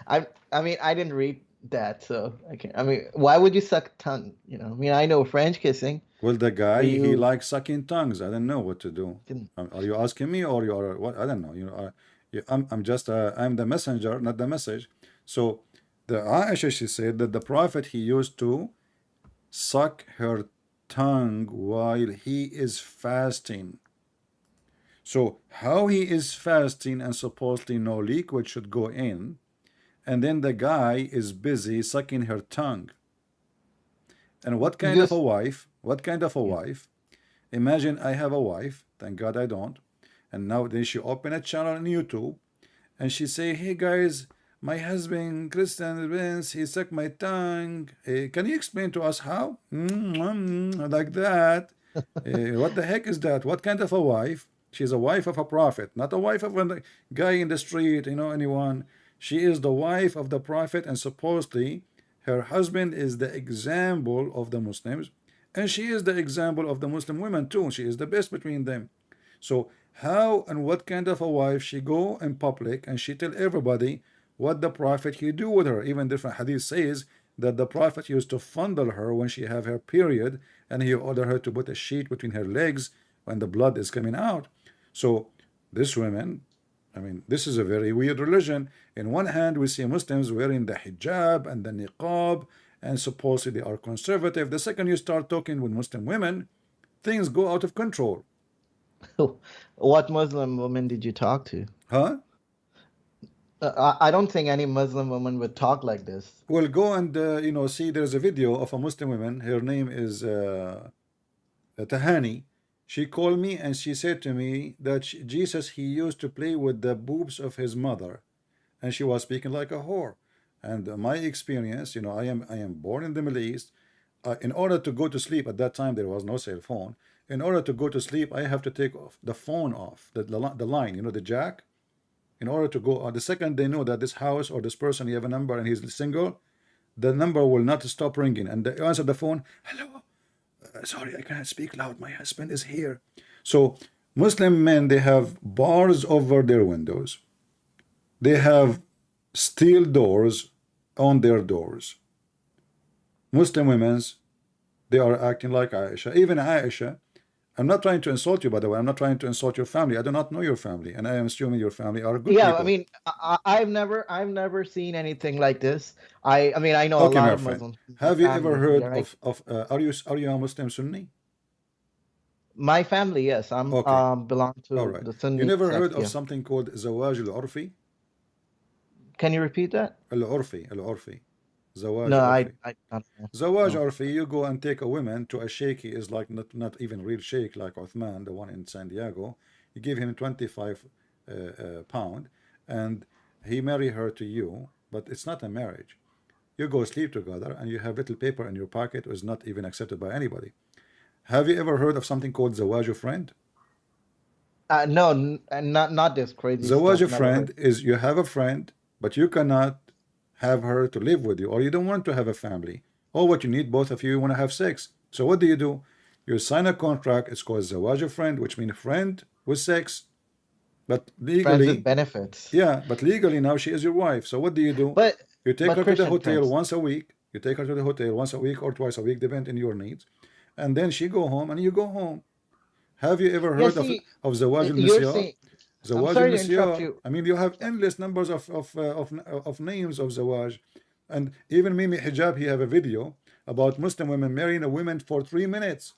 I mean, I didn't read that, so I can't. I mean, why would you suck tongue? I mean, I know French kissing, Well, the guy, where he you likes sucking tongues. I don't know what to do. can. Are you asking me, or you are what? I don't know. I'm just I'm the messenger, not the message. So the Aisha, she said that the Prophet, he used to suck her tongue while he is fasting. So how he is fasting and supposedly no liquid should go in, and then the guy is busy sucking her tongue. And what kind of a Just wife? What kind of a wife? Imagine I have a wife, thank God I don't. And now then she open a channel on YouTube and she say, "Hey guys, my husband Christian Vince, he sucked my tongue. Can you explain to us how?" Like that. What the heck is that? What kind of a wife? She's a wife of a prophet, not a wife of a guy in the street, anyone. She is the wife of the prophet, and supposedly her husband is the example of the Muslims, and she is the example of the Muslim women too. She is the best between them. So how and what kind of a wife she go in public and she tell everybody what the prophet he do with her? Even different hadith says that the prophet used to fondle her when she have her period, and he ordered her to put a sheet between her legs when the blood is coming out. So this women, I mean, this is a very weird religion. In one hand, we see Muslims wearing the hijab and the niqab, and supposedly they are conservative. The second you start talking with Muslim women, things go out of control. what Muslim woman did you talk to? Huh? I don't think any Muslim woman would talk like this. Well, go and see. There's a video of a Muslim woman. Her name is Tahani. She called me and she said to me that Jesus, he used to play with the boobs of his mother, and she was speaking like a whore. And my experience, I am born in the Middle East. In order to go to sleep, at that time there was no cell phone. In order to go to sleep, I have to take off the phone off the line, the jack. In order to go, the second they know that this house or this person, you have a number and he's single, the number will not stop ringing, and they answer the phone. Hello, sorry, I cannot speak loud. My husband is here. So Muslim men, they have bars over their windows. They have steel doors on their doors. Muslim women's, they are acting like Aisha. Even Aisha, I'm not trying to insult you, by the way. I'm not trying to insult your family. I do not know your family, and I am assuming your family are good Yeah, I people. mean, I've never seen anything like this. I mean, I know a Okay, lot my of friend. Muslims. My Have you ever family, heard yeah, right? of are you a Muslim Sunni? My family, yes, I'm Okay, belong all to right. the You Sunni never heard sect. of Yeah. something called Zawaj al-Urfi? Can you repeat that? Al-Urfi, Al-Urfi. Zawaj No, Urfi. I don't know. Zawaj No. Urfi, you go and take a woman to a sheikh. He is like not even real sheikh like Uthman, the one in San Diego. You give him 25 pound, and he marry her to you, but it's not a marriage. You go sleep together, and you have little paper in your pocket, is not even accepted by anybody. Have you ever heard of something called Zawaj friend? No, not this crazy Zawaj stuff. Never heard. friend is you have a friend, but you cannot have her to live with you, or you don't want to have a family. Or what you need, both of you want to have sex. So what do? You sign a contract. It's called zawaj friend, which means friend with sex. But Friends with legally, benefits. yeah, but legally now she is your wife. So what do? But You take but her to the Christian hotel Prince. once a week. You take her to the hotel once a week or twice a week, depending on your needs. And then she go home and you go home. Have you ever Yeah, heard see, of Zawaj you're al-Nisyar? saying. I'm Zawaj sorry to interrupt al-Nisyar. you. I mean, you have endless numbers of names of Zawaj. And even Mimi Hijab, he have a video about Muslim women marrying a woman for 3 minutes.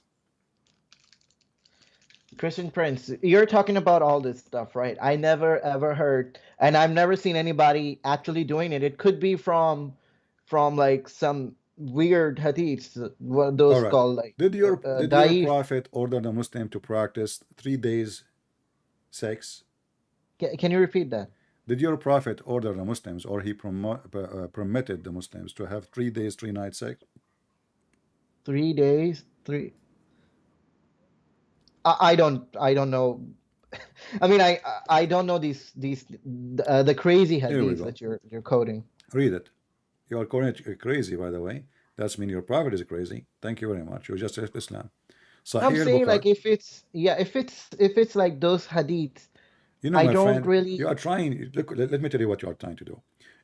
Christian Prince, you're talking about all this stuff, right? I never ever heard, and I've never seen anybody actually doing it. It could be from like some weird hadiths, what All those right. called like Did your daif. prophet order the Muslim to practice 3 days sex? Can you repeat that? Did your prophet order the Muslims, or he permitted the Muslims to have 3 days, 3 nights sex? 3 days, three. I don't know. I mean, I don't know these the crazy Here we hadiths go. that you're quoting. Read it. You are calling it crazy, by the way. That's mean your prophet is crazy. Thank you very much. You just left Islam. I'm Sahih saying al-Bukhari. like if it's like those hadiths, You know, I my don't friend, really. you are trying. Look, let me tell you what you are trying to do.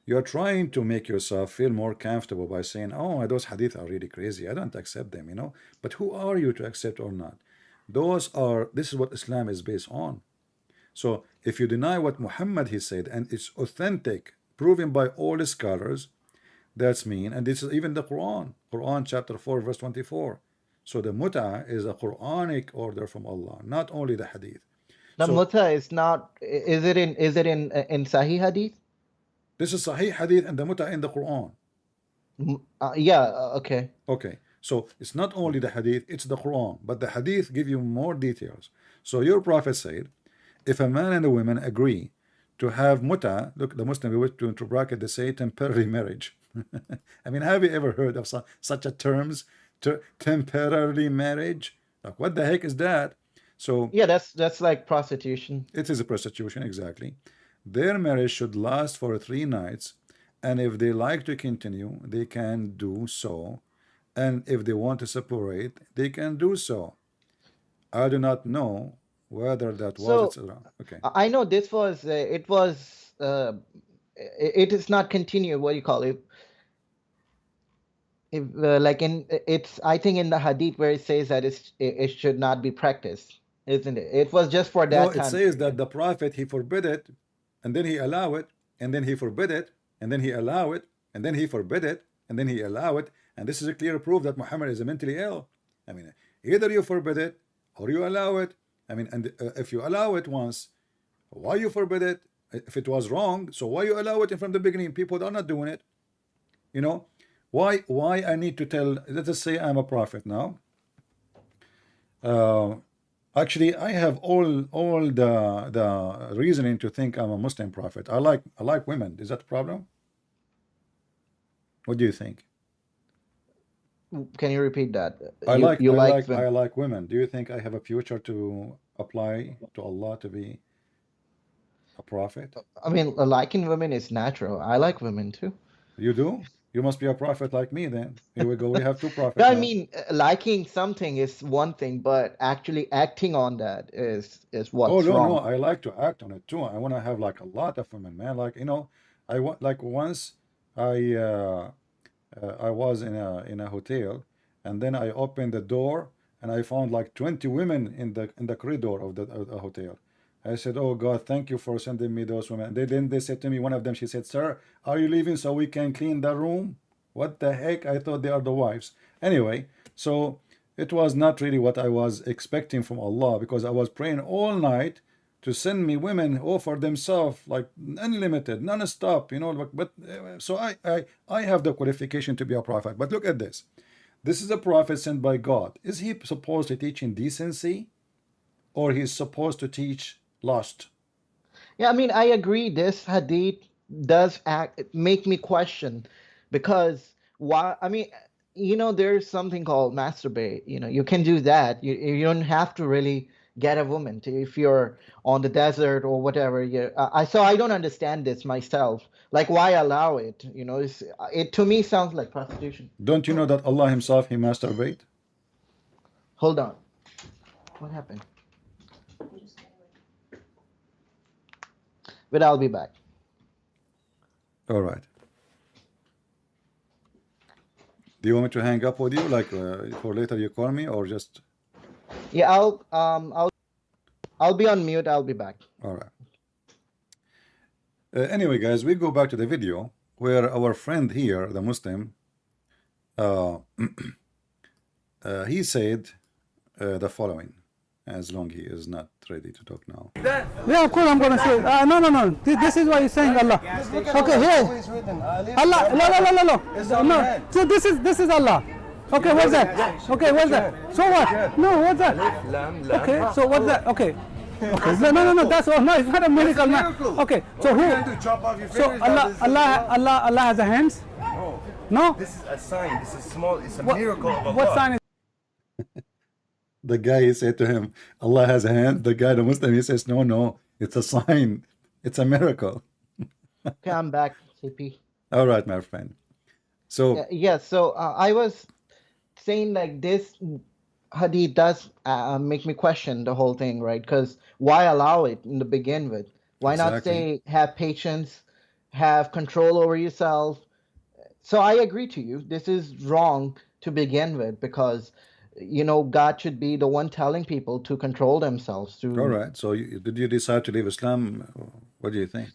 You are trying to make yourself feel more comfortable by saying, "Oh, those hadith are really crazy. I don't accept them." But who are you to accept or not? This is what Islam is based on. So if you deny what Muhammad he said, and it's authentic, proven by all the scholars, that's mean. And this is even the Quran chapter 4 verse 24. So the mut'ah is a Quranic order from Allah, not only the hadith. The So mutta is not. Is it in Sahih Hadith? this is Sahih hadith and the mut'ah in the Quran. Yeah. Okay. Okay, so it's not only the hadith, it's the Quran, but the hadith give you more details. So your prophet said, if a man and a woman agree to have mut'ah, look, the Muslim wish to bracket, they say temporary marriage. I mean, have you ever heard of such a terms, temporary marriage? Like, what the heck is that? So Yeah, that's like prostitution. it is a prostitution, exactly. Their marriage should last for 3 nights, and if they like to continue, they can do so. And if they want to separate, they can do so. I do not know whether that was, So etc. Okay. I know this was it was it is not continued. What do you call it? If like in it's I think in the Hadith where it says that it should not be practiced, isn't it? It was just for No, that it time says that period. the prophet he forbid it, and then he allow it, and then he forbid it, and then he allow it, and then he forbid it, and then he allow it, and this is a clear proof that Muhammad is mentally ill. I mean, either you forbid it or you allow it. I mean, and if you allow it once, why you forbid it? If it was wrong, so why you allow it from the beginning? People are not doing it. You know, why I need to tell? Let us say I'm a prophet now. Uh, Actually, I have all the reasoning to think I'm a Muslim prophet. I like women. Is that a problem? What do you think? Can you repeat that? I You like you I like like them? I like women. Do you think I have a future to apply to Allah to be a prophet? I mean, liking women is natural. I like women too. You do? You must be a prophet like me then. Here we go. We have two No, prophets I now. mean, liking something is one thing, but actually acting on that is Oh what's no, no, wrong. I like to act on it too. I want to have like a lot of women, man. Like, I want like once I I was in a hotel, and then I opened the door and I found like 20 women in the corridor of the hotel. I said, "Oh God, thank you for sending me those women." They said to me, one of them, she said, "Sir, are you leaving so we can clean the room?" What the heck? I thought they are the wives. Anyway, so it was not really what I was expecting from Allah, because I was praying all night to send me women who offer themselves like unlimited, non-stop, so I have the qualification to be a prophet. But look at this. This is a prophet sent by God. Is he supposed to teach in decency, or he's supposed to teach lust? Yeah, I mean, I agree. This hadith does make me question because why? I mean, there's something called masturbate. You can do that. You don't have to really get a woman to, if you're on the desert or whatever. So I don't understand this myself. Like, why allow it? It to me sounds like prostitution. Don't you know that Allah himself, he masturbate? Hold on. What happened? But I'll be back. All right. Do you want me to hang up with you, like for later you call me, or just? Yeah, I'll be on mute. I'll be back. All right. Anyway, guys, we go back to the video where our friend here, the Muslim, he said the following. As long he is not ready to talk now. Yeah, of course I'm gonna say. No. This is why he's saying Allah. Okay, here. Allah. No. So this is Allah. Okay, what's that? Okay, what's that? So what? No, what's that? Okay, so what's that? Okay. Okay. No. That's all. No, it's not a miracle, man. Okay. So who? So Allah has a hands? No. This is a sign. This is small. It's a miracle of Allah. What sign is? The guy, he said to him, Allah has a hand. The guy, the Muslim, he says, no, it's a sign. It's a miracle. Okay, I'm back, CP. All right, my friend. So, yeah, so I was saying like this hadith does make me question the whole thing, right? Because why allow it in the begin with? Why not say have patience, have control over yourself? So I agree to you. This is wrong to begin with because God should be the one telling people to control themselves. All right. So did you decide to leave Islam? What do you think?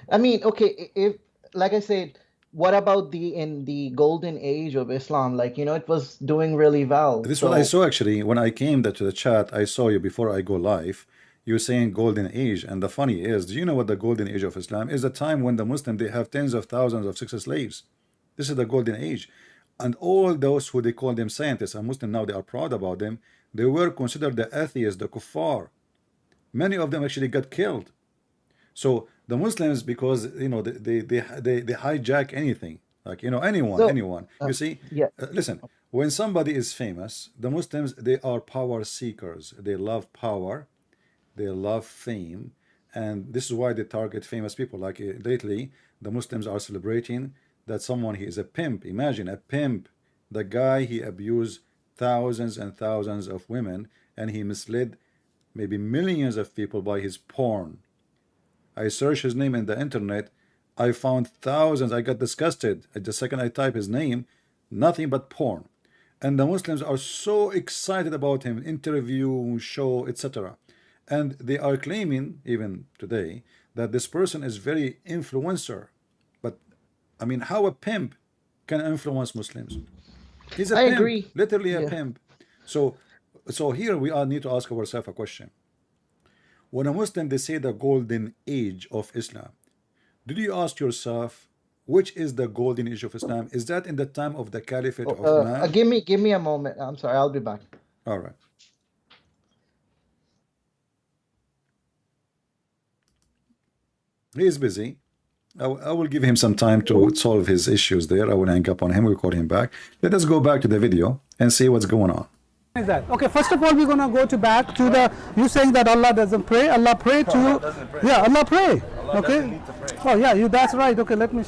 I mean, okay, if like I said, what about in the golden age of Islam? Like, it was doing really well. This is what I saw actually. When I came to the chat, I saw you before I go live. You're saying golden age. And the funny is, do you know what the golden age of Islam is? The time when the Muslim, they have tens of thousands of sex slaves. This is the golden age. And all those who they call them scientists and Muslim now, they are proud about them. They were considered the atheists, the kuffar. Many of them actually got killed. So the Muslims, because they hijack anything, like anyone. You see, listen. When somebody is famous, the Muslims, they are power seekers. They love power, they love fame, and this is why they target famous people. Like lately, the Muslims are celebrating that someone, he is a pimp. Imagine a pimp, the guy, he abused thousands and thousands of women, and he misled maybe millions of people by his porn. I searched his name in the internet, I found thousands. I got disgusted. The second I type his name, nothing but porn. And the Muslims are so excited about him, interview, show, etc. And they are claiming even today that this person is very influencer. I mean, how a pimp can influence Muslims? He's a pimp, agree. Literally a pimp. So here we all need to ask ourselves a question. When a Muslim, they say the golden age of Islam, did you ask yourself, which is the golden age of Islam? Is that in the time of the Caliphate of man? Give me a moment. I'm sorry, I'll be back. All right. He is busy. I will give him some time to solve his issues there. I will hang up on him. We'll call him back. Let us go back to the video and see what's going on. Is that okay? First of all, we're gonna go back to the you saying that Allah doesn't pray. Allah pray to Allah doesn't pray. Yeah, Allah pray. Allah Okay. doesn't need to pray. Oh yeah, that's right. Okay, let me.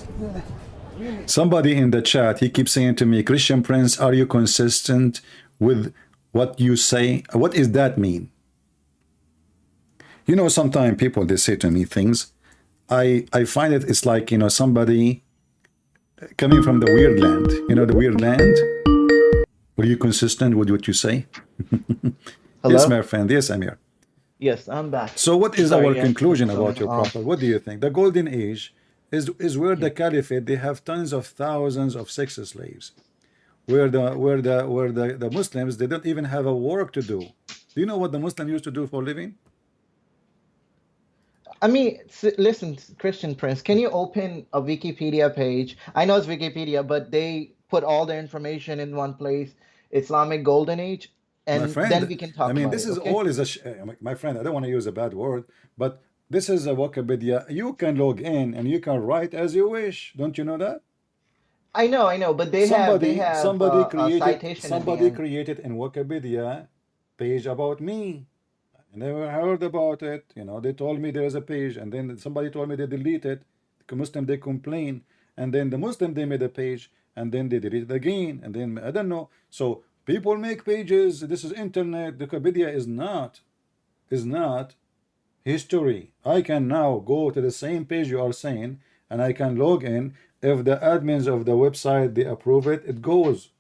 Somebody in the chat, he keeps saying to me, Christian Prince, are you consistent with what you say? What does that mean? Sometimes people, they say to me things. I find it's like, somebody coming from the weird land. The weird land? Were you consistent with what you say? Hello? Yes, my friend. Yes, Amir. Yes, I'm back. So what is Sorry, our yes. conclusion about your prophet? What do you think? The golden age is where the caliphate, they have tons of thousands of sex slaves. Where the Muslims, they don't even have a work to do. Do you know what the Muslim used to do for a living? I mean, listen, Christian Prince, can you open a Wikipedia page? I know it's Wikipedia, but they put all the information in one place, Islamic Golden Age, and then we can talk I mean, about this it, is okay? all is my friend, I don't want to use a bad word, but this is a Wikipedia. You can log in and you can write as you wish. Don't you know that? I know, but they have somebody a citation created in Wikipedia page about me. I never heard about it. You know, they told me there is a page, and then somebody told me they deleted. The Muslim they complain, and then the Muslim they made a page, and then they delete it again, and then I don't know. So people make pages. This is internet. The Wikipedia is not history. I can now go to the same page you are saying, and I can log in. If the admins of the website they approve it, it goes.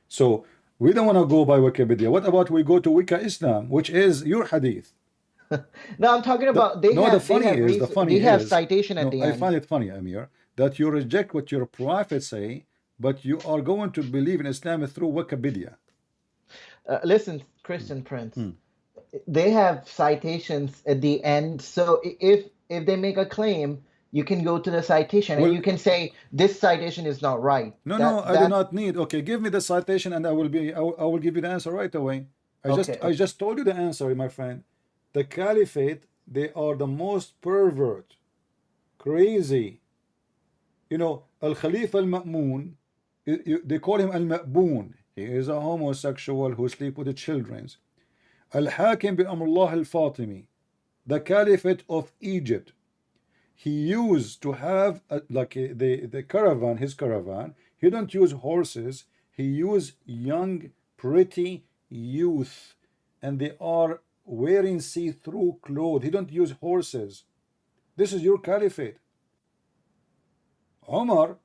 So we don't want to go by Wikipedia. What about we go to Wika Islam, which is your hadith? No, I'm talking The, about they no, have the funny they have is, citation at no, the I end. find it funny, Amir, that you reject what your prophet say, but you are going to believe in Islam through Wikipedia. Listen, Christian Prince, they have citations at the end. So if they make a claim, you can go to the citation and Well, you can say this citation is not right. no, I do That not need. Okay, give me the citation, and I will give you the answer right away. okay. I just told you the answer, my friend. The caliphate, they are the most pervert, crazy. You know, Al Khalifa Al Ma'mun, they call him Al Ma'boon. He is a homosexual who sleep with the children. Al Hakim bi Amrullah Al Fatimi, the caliphate of Egypt. He used to have the caravan, his caravan. He don't use horses. He used young, pretty youth, and they are wearing see-through clothes. He don't use horses. This is your caliphate. Omar,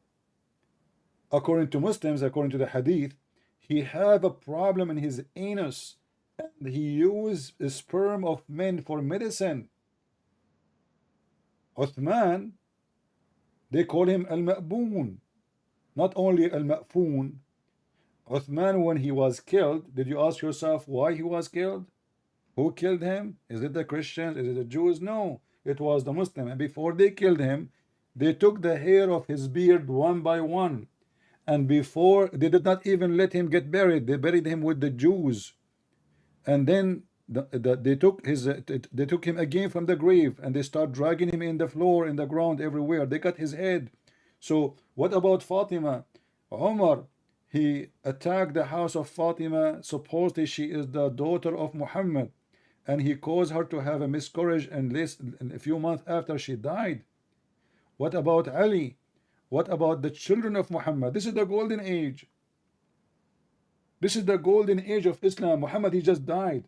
according to Muslims, according to the hadith, he had a problem in his anus, and he used the sperm of men for medicine. Uthman, they call him Al-Ma'boon, not only Al-Ma'foon. Uthman, when he was killed, did you ask yourself why he was killed? Who killed him? Is it the Christians? Is it the Jews? No, it was the Muslim. And before they killed him, they took the hair of his beard one by one. And before, they did not even let him get buried. They buried him with the Jews. And then they took him again from the grave, and they start dragging him in the floor, in the ground, everywhere. They got his head. So what about Fatima? Omar, he attacked the house of Fatima. Supposedly she is the daughter of Muhammad, and he caused her to have a miscarriage, and a few months after she died. What about Ali? What about the children of Muhammad? This is the golden age. This is the golden age of Islam. Muhammad, he just died.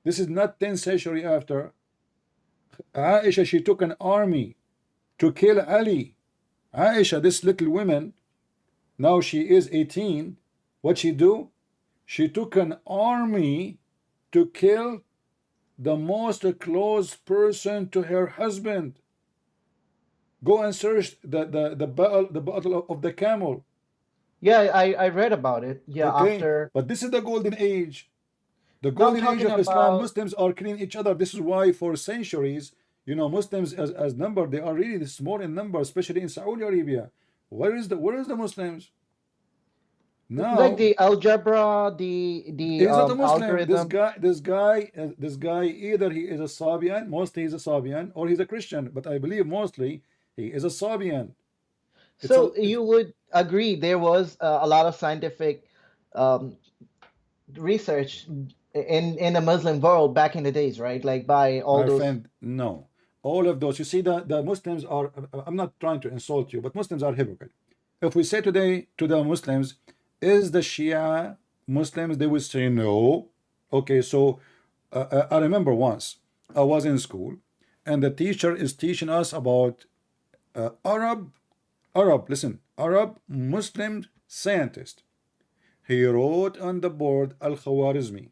This is not 10th century after. Aisha, she took an army to kill Ali. Aisha, this little woman, now she is 18. What she do? She took an army to kill the most close person to her husband. Go and search the battle of the camel. Yeah, I read about it. Yeah, Okay, after but this is the golden age. The no, I'm golden age talking of Islam. about Muslims are killing each other. This is why for centuries, you know, Muslims as number, they are really small in number, especially in Saudi Arabia. Where is the Muslims? like Now the algebra, the he's not a Muslim. algorithm. This guy, either he is a Sabian, mostly he's a Sabian, or he's a Christian. But I believe mostly he is a Sabian. So you would agree there was a lot of scientific um, research in the Muslim world back in the days, right? Like by all My those. friend, no. All of those, you see, the Muslims are, I'm not trying to insult you, but Muslims are hypocrite. If we say today to the Muslims, is the Shia Muslims, they would say no. Okay, so I remember once I was in school, and the teacher is teaching us about listen, Arab Muslim scientist. He wrote on the board Al-Khwarizmi.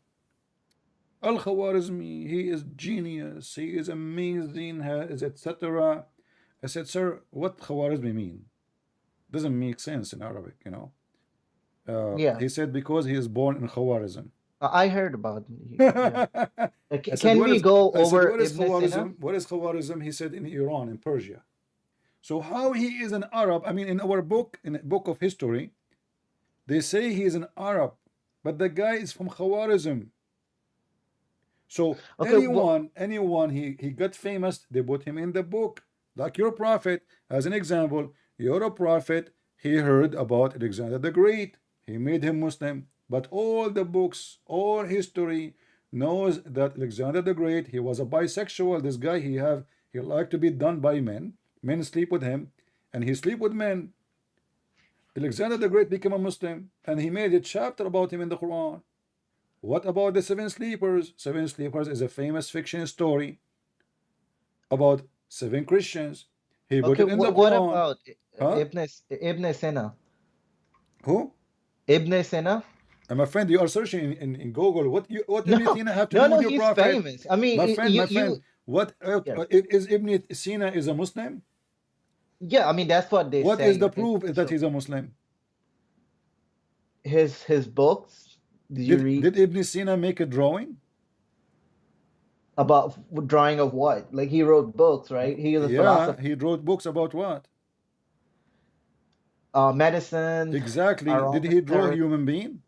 Al-Khwarizmi, he is genius, he is amazing, etc. I said, sir, what Khwarizmi mean? Doesn't make sense in Arabic, you know. Yeah, He said because he is born in Khwarizm. I heard about. Yeah. I said, Can we go I said, over what is Ibn Sina? Khwarizm? What is Khwarizm? He said in Iran, in Persia. So how he is an Arab? I mean, in our book, in a book of history, they say he is an Arab, but the guy is from Khwarizm. So Okay, well, anyone he got famous, they put him in the book. Like your prophet, as an example, your prophet, he heard about Alexander the Great. He made him Muslim. But all the books, all history, knows that Alexander the Great, he was a bisexual. This guy, he liked to be done by men. Men sleep with him, and he sleep with men. Alexander the Great became a Muslim, and he made a chapter about him in the Quran. What about the seven sleepers? Seven sleepers is a famous fiction story about seven Christians. He put Okay, it in the what Quran. about Huh? Ibn Sina? Who? Ibn Sina? And my friend, you are searching in Google. What No, Ibn Sina have to no, do no, with your he's prophet? famous. I mean, My friend, what yes. is Ibn Sina is a Muslim? Yeah, I mean that's what they What say. is the Okay, proof that so he's a Muslim? his books. Did you read Did Ibn Sina make a drawing? about drawing of what? Like he wrote books, right? He was a Yeah, philosopher, he wrote books about what? medicine, Exactly. Did he draw a aromatherapy. human being?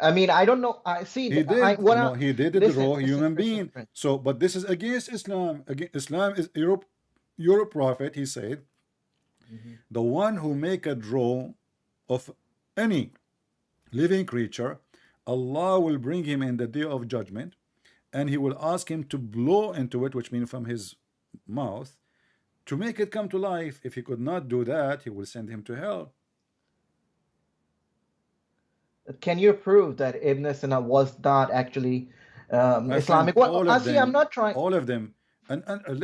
I mean, I don't know. I see. He did. What I He did listen, draw a listen, human Christian being. friend. So, but this is against Islam. Islam is your prophet. He said, Mhm. the one who make a draw of any living creature, Allah will bring him in the day of judgment, and he will ask him to blow into it, which means from his mouth, to make it come to life. If he could not do that, he will send him to hell. Can you prove that Ibn Sina was not actually My friend, Islamic? Well, I see. I'm not trying. all of them, and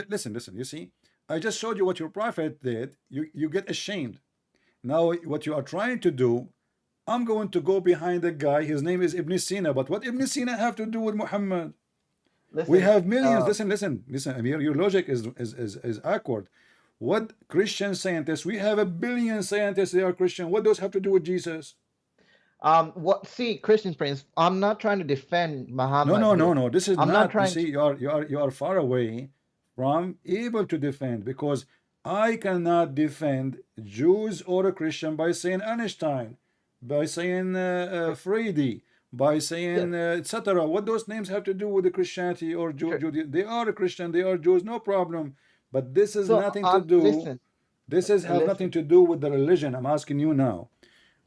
listen, you see, I just showed you what your prophet did. You get ashamed. Now, what you are trying to do, I'm going to go behind a guy. His name is Ibn Sina. But what Ibn Sina have to do with Muhammad? We Listen, have millions. Listen. Amir, your logic is awkward. What Christian scientists? We have a billion scientists. They are Christian. What those have to do with Jesus? what? See, Christian Prince. I'm not trying to defend No, Muhammad no, no, here. no. This is I'm not not. You trying to. see, you are far away from able to defend, because I cannot defend Jews or a Christian by saying Einstein, by saying Freudi, by Yes, saying etc. What those names have to do with the Christianity or sure. Judaism? They are a Christian. They are Jews. No problem. But this is So, nothing to do. listen, This is have nothing listen. to do with the religion. I'm asking you now.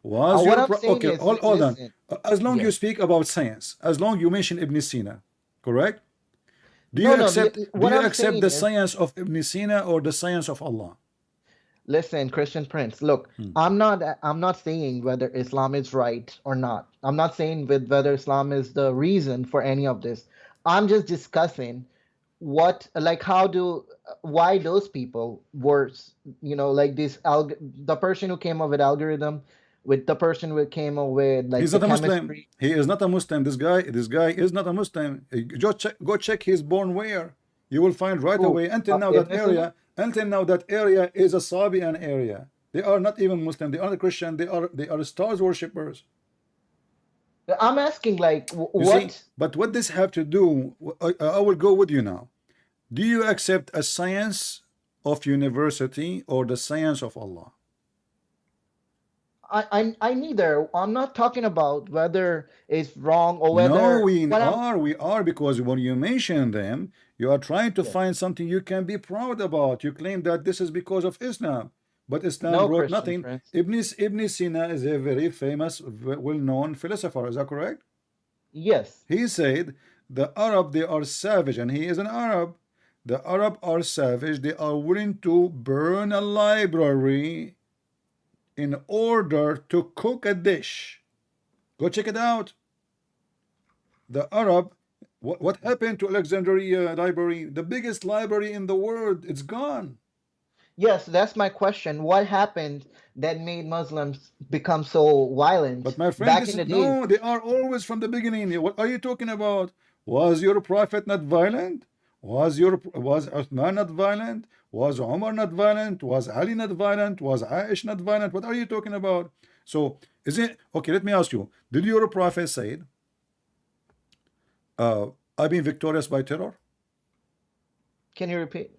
Was What your I'm saying okay? is, Hold on. listen. As long you Yes. speak about science, as long you mention Ibn Sina, correct? No, no. Do What you I'm accept saying the is, science of Ibn Sina or the science of Allah? listen, Christian Prince. Look, I'm not saying whether Islam is right or not. I'm not saying whether Islam is the reason for any of this. I'm just discussing what, like, why those people were, like the person who came up with algorithm, with the person who came up with like He's the not a Muslim. chemistry. He is not a Muslim. This guy is not a Muslim. Go check his born where. You will find right Who? away. Ibn Sina? Until now that area is a Sabian area. They are not even Muslim. They are not Christian. They are stars worshippers. I'm asking, like, You see, what? but what this have to do? I will go with you now. Do you accept a science of university or the science of Allah? I neither. I'm not talking about whether it's wrong or No, whether what I'm. we are, because when you mention them, you are trying to Yes. find something you can be proud about. You claim that this is because of Islam, but Islam No, brought Christian nothing. Prince. Ibn Sina is a very famous, well-known philosopher. Is that correct? Yes. He said the Arab, they are savage, and he is an Arab. The Arab are savage. They are willing to burn a library in order to cook a dish. Go check it out. The Arab, what happened to Alexandria library? The biggest library in the world. It's gone. Yes, that's my question. What happened that made Muslims become so violent But my friend, back this in is the days? no, they are always from the beginning. What are you talking about? Was your prophet not violent? Was Uthman not violent? Was Umar not violent? Was Ali not violent? Was Aish not violent? What are you talking about? So is it okay? Let me ask you: did your prophet say, "I've been victorious by terror"? Can you repeat?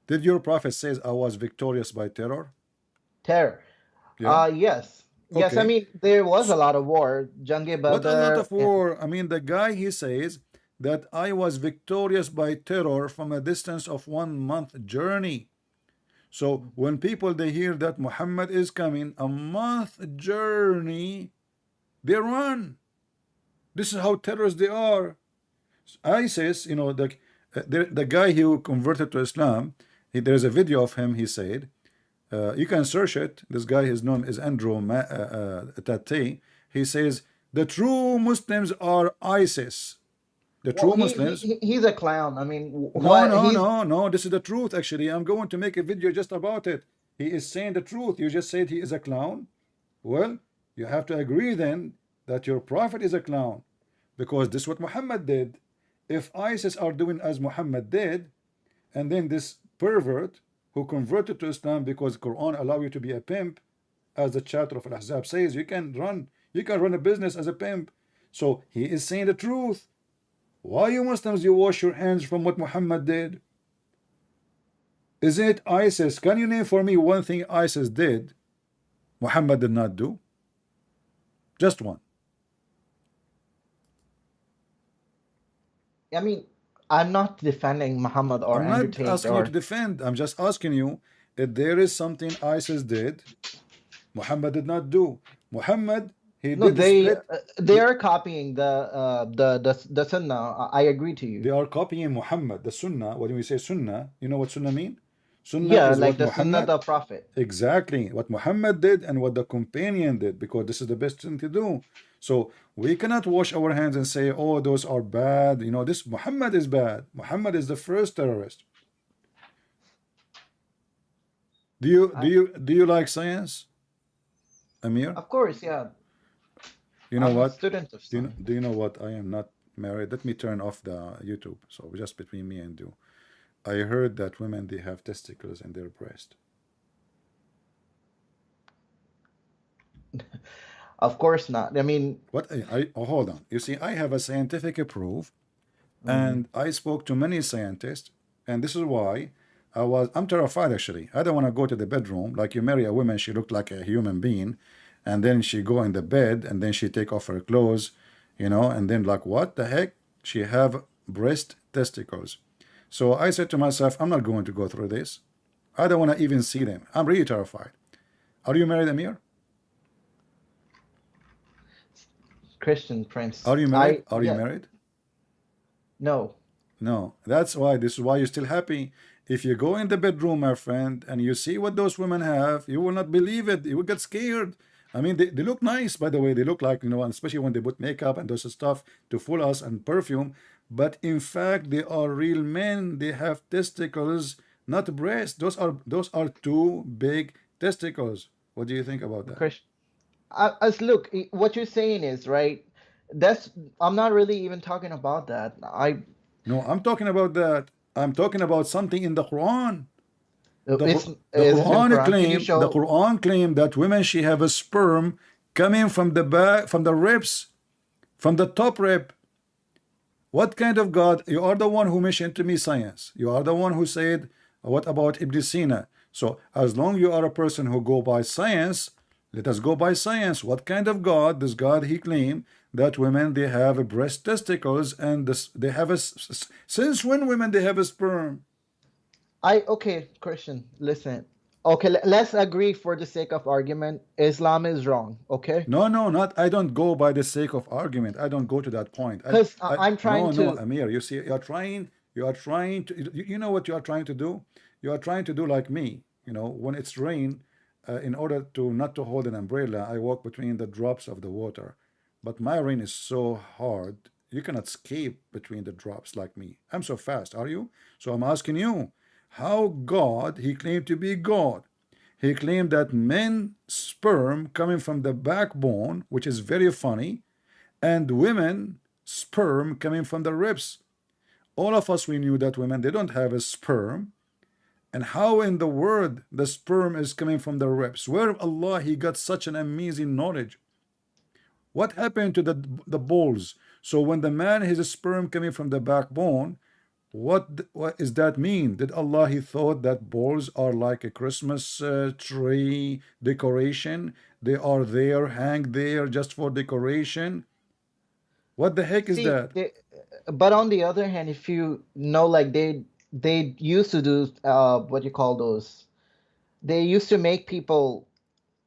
Did your prophet says, "I was victorious by terror"? Terror. Yeah. Yes. Yes, I Okay. mean there was a lot of war. Jange What a lot Badr. of war. I mean, the guy, he says that I was victorious by terror from a distance of 1 month journey. So when people they hear that Muhammad is coming, a month journey, they run. This is how terrorists they are. ISIS, the guy who converted to Islam, there's a video of him. He said, you can search it. This guy, his name is Andrew Tate. He says the true Muslims are ISIS. The Well, true Muslims. he's a clown. I mean, No, what no, he's no, no. This is the truth. Actually, I'm going to make a video just about it. He is saying the truth. You just said he is a clown. Well, you have to agree then that your prophet is a clown, because this is what Muhammad did. If ISIS are doing as Muhammad did, and then this pervert who converted to Islam because Quran allow you to be a pimp, as the chapter of Al-Ahzab says, you can run a business as a pimp. So he is saying the truth. Why you Muslims you wash your hands from what Muhammad did? Is it ISIS? Can you name for me one thing ISIS did Muhammad did not do? Just one. I mean, I'm not defending Muhammad or I'm Andrew not Tate asking you or to defend. I'm just asking you if there is something ISIS did Muhammad did not do. Muhammad, he no, did split. they are copying the Sunnah. I agree to you. They are copying Muhammad, the Sunnah. When we say Sunnah, you know what Sunnah mean? Sunnah Yeah, is like what the Sunnah Muhammad, the Prophet. exactly what Muhammad did and what the companion did, because this is the best thing to do. So we cannot wash our hands and say, oh, those are bad. This Muhammad is bad. Muhammad is the first terrorist. Do you like science, Amir? Of course, yeah. You know I'm a what? student of Do you, science. do you know what? I am not married. Let me turn off the YouTube. So just between me and you. I heard that women they have testicles in their breast. Of course not. I mean, What? Hold on. You see, I have a scientific proof, mhm. and I spoke to many scientists, and this is why I'm terrified actually. I don't want to go to the bedroom. Like you marry a woman, she looked like a human being, and then she go in the bed, and then she take off her clothes, and then like what the heck? She have breast testicles. So I said to myself, I'm not going to go through this. I don't want to even see them. I'm really terrified. Are you married, Amir? Christian Prince. Are you married? Are you Yeah, married? no. No. That's why. This is why you're still happy. If you go in the bedroom, my friend, and you see what those women have, you will not believe it. You will get scared. I mean, they look nice, by the way. They look like, and especially when they put makeup and those stuff to fool us and perfume. But in fact, they are real men. They have testicles, not breasts. Those are two big testicles. What do you think about that? Christian. As look, what you're saying is right. That's I'm not really even talking about that. No, I'm talking about that. I'm talking about something in the Quran. The, It's the is it in Quran Quran? Can you claim the show? Quran claim that women she have a sperm coming from the back, from the ribs, from the top rib. What kind of God? You are the one who mentioned to me science. You are the one who said, what about Ibn Sina? So as long you are a person who go by science, let us go by science. What kind of God does God he claim that women they have a breast testicles and they have since when women they have a sperm? Okay, Christian, listen. Okay, let's agree for the sake of argument. Islam is wrong. Okay, No, no, not. I don't go by the sake of argument. I don't go to that point. because I'm No, trying no, to. Amir. You see, you are trying to. You know what you are trying to do? You are trying to do like me. When it's rain, in order to not to hold an umbrella, I walk between the drops of the water. But my rain is so hard, you cannot escape between the drops like me. I'm so fast, are you? So I'm asking you, how God, he claimed to be God. He claimed that men sperm coming from the backbone, which is very funny, and women sperm coming from the ribs. All of us, we knew that women, they don't have a sperm. And how in the world the sperm is coming from the ribs? Where Allah, he got such an amazing knowledge. What happened to the balls? So when the man his sperm coming from the backbone, what does that mean? Did Allah he thought that balls are like a Christmas tree decoration? They are there, hang there just for decoration? What the heck is See, that? but on the other hand, if you know, like they used to do what you call those. They used to make people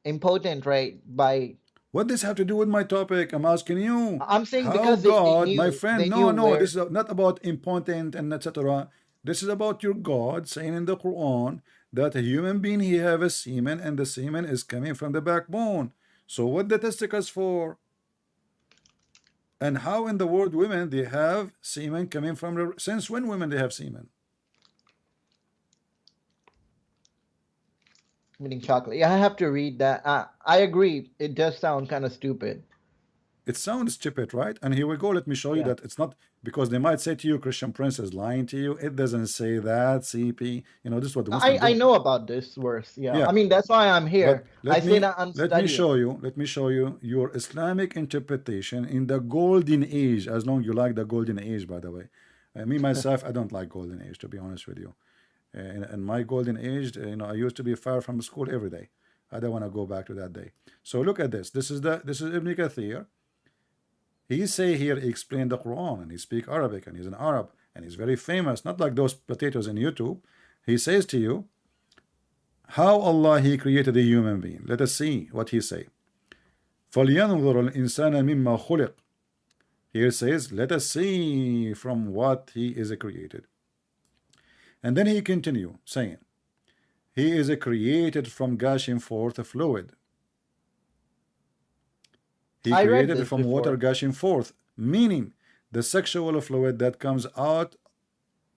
impotent, right? By What does have to do with my topic? I'm asking you. I'm saying How because they God, my knew friend, they knew no, no, where. this is not about impotent and etc. This is about your God saying in the Quran that a human being he have a semen and the semen is coming from the backbone. So what the testicles for? And how in the world women they have semen coming from the, since when women they have semen? Meaning chocolate. Yeah, I have to read that. I agree. It does sound kind of stupid. It sounds stupid, right? And here we go. Let me show you Yeah. that it's not, because they might say to you, Christian Prince is lying to you. It doesn't say that, CP. You know, this is what the Muslim I do. know about this verse. Yeah. Yeah, I mean, that's why I'm but here. I say that I'm studying. let me show you your Islamic interpretation in the golden age. As long you like the golden age, by the way. Me myself, I don't like golden age, to be honest with you. In my golden age, you know, I used to be far from school every day. I don't want to go back to that day. So look at this. This is Ibn Kathir. He say here he explained the Quran and he speak Arabic and he's an Arab and he's very famous, not like those potatoes in YouTube. He says to you how Allah he created a human being. Let us see what he say. فَلْيَنْظُرُ الْإِنسَانَ مِمَّا خُلِقَ. Here says, let us see from what he is created. And then he continue saying, he is created from gushing forth a fluid. He I read created this from water before. gushing forth, meaning the sexual fluid that comes out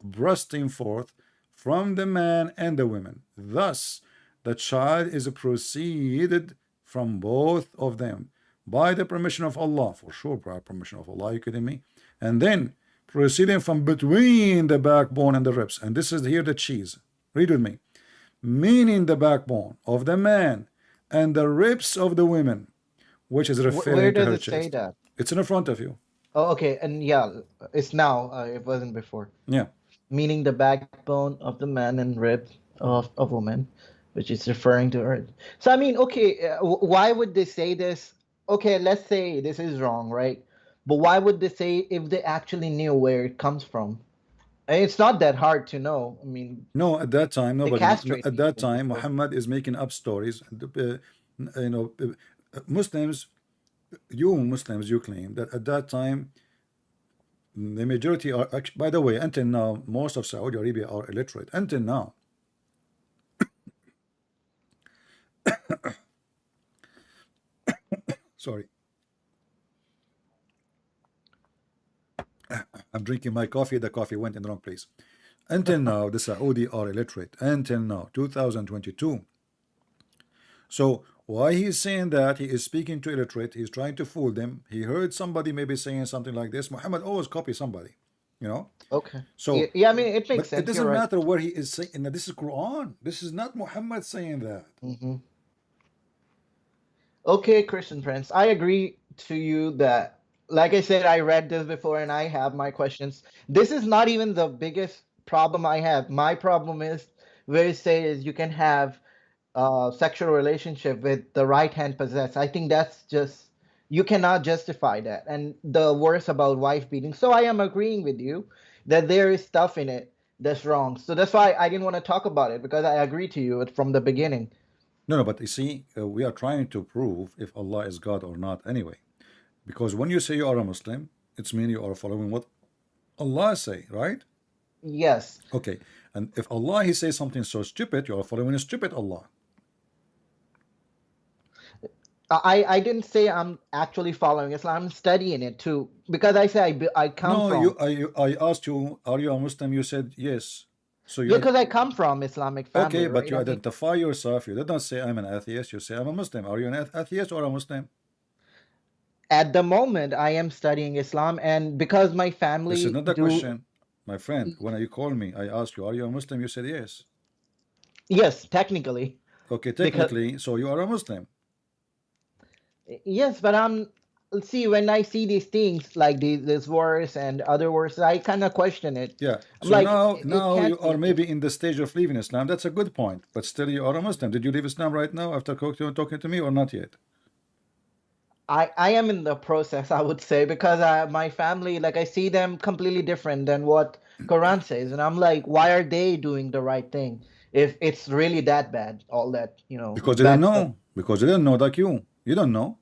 bursting forth from the man and the woman. Thus, the child is proceeded from both of them by the permission of Allah, for sure, by permission of Allah. Are you kidding me? And then proceeding from between the backbone and the ribs. And this is here the cheese. Read with me. Meaning the backbone of the man and the ribs of the women, which is Where referring to does her it say chest. that? It's in front of you. Oh, okay. And yeah, it's now. It wasn't before. Yeah. Meaning the backbone of the man and rib of a woman, which is referring to her. So I mean, okay, why would they say this? Okay, let's say this is wrong, right? But why would they say if they actually knew where it comes from? And it's not that hard to know. I mean, No, at that time, they nobody. castrate At that people time, before. Muhammad is making up stories. You know, Muslims, you Muslims, you claim that at that time, the majority are. By the way, until now, most of Saudi Arabia are illiterate. Until now, sorry, I'm drinking my coffee. The coffee went in the wrong place. Until now, the Saudi are illiterate. Until now, 2022. So why he's saying that he is speaking to illiterate, he's trying to fool them. He heard somebody maybe saying something like this. Muhammad always copy somebody, you know. Okay. So, Yeah, I mean, it makes but it sense. You're doesn't right. matter where he is saying. And this is Quran. This is not Muhammad saying that. Hmm. Okay, Christian Prince, I agree to you that, like I said, I read this before and I have my questions. This is not even the biggest problem I have. My problem is where it says you can have sexual relationship with the right hand possessed. I think that's just, you cannot justify that. And the worst about wife beating. So I am agreeing with you that there is stuff in it that's wrong. So that's why I didn't want to talk about it because I agree to you from the beginning. No, no, but you see, we are trying to prove if Allah is God or not anyway. Because when you say you are a Muslim, it's mean you are following what Allah say, right? Yes. Okay. And if Allah he says something so stupid, you are following a stupid Allah. I didn't say I'm actually following Islam. I'm studying it too because I say I come No, from I asked you, are you a Muslim? You said yes. So yeah, you because I come from Islamic family, okay, but right? you I mean, identify yourself. You did not say I'm an atheist. You say I'm a Muslim. Are you an atheist or a Muslim? at the moment I am studying Islam, and because my This is family not the do question, my friend. When you call me, I asked you, are you a Muslim? You said yes. yes, technically Okay, because technically, so you are a Muslim. yes, but I'm see when I see these things like this verse and other verses, I kind of question it. Yeah. I'm So like, it now you can't are be this. maybe in the stage of leaving Islam. That's a good point. But still, you are a Muslim. Did you leave Islam right now after talking to me or not yet? I am in the process, I would say, because my family, like I see them completely different than what Quran says, and I'm like, why are they doing the right thing if it's really that bad? All that Because they didn't bad stuff. know. Because they didn't know like you. You don't know.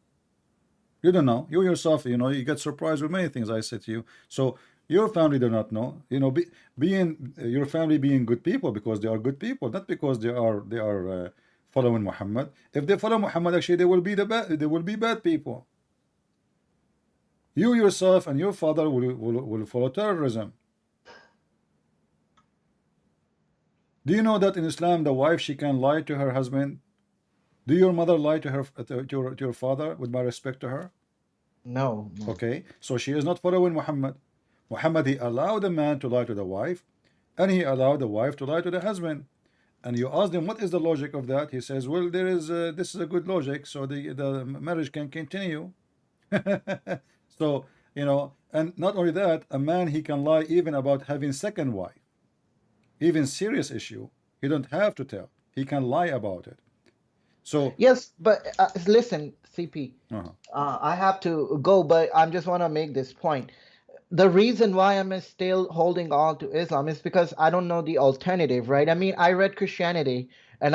You don't know. You yourself, you get surprised with many things I said to you. So your family do not know. Being your family being good people because they are good people, not because they are following Muhammad. If they follow Muhammad, actually they will be they will be bad people. You yourself and your father will follow terrorism. Do you know that in Islam the wife she can lie to her husband? Do your mother lie to her to your father with my respect to her? No, no. Okay, so she is not following Muhammad. Muhammad, he allowed the man to lie to the wife, and he allowed the wife to lie to the husband. And you ask him, what is the logic of that? He says, well, this is a good logic, so the marriage can continue. So, and not only that, a man, he can lie even about having second wife, even serious issue. He don't have to tell. He can lie about it. So, Yes, but listen, CP, uh-huh. I have to go, but I just want to make this point. The reason why I'm still holding on to Islam is because I don't know the alternative, right? I mean, I read Christianity, and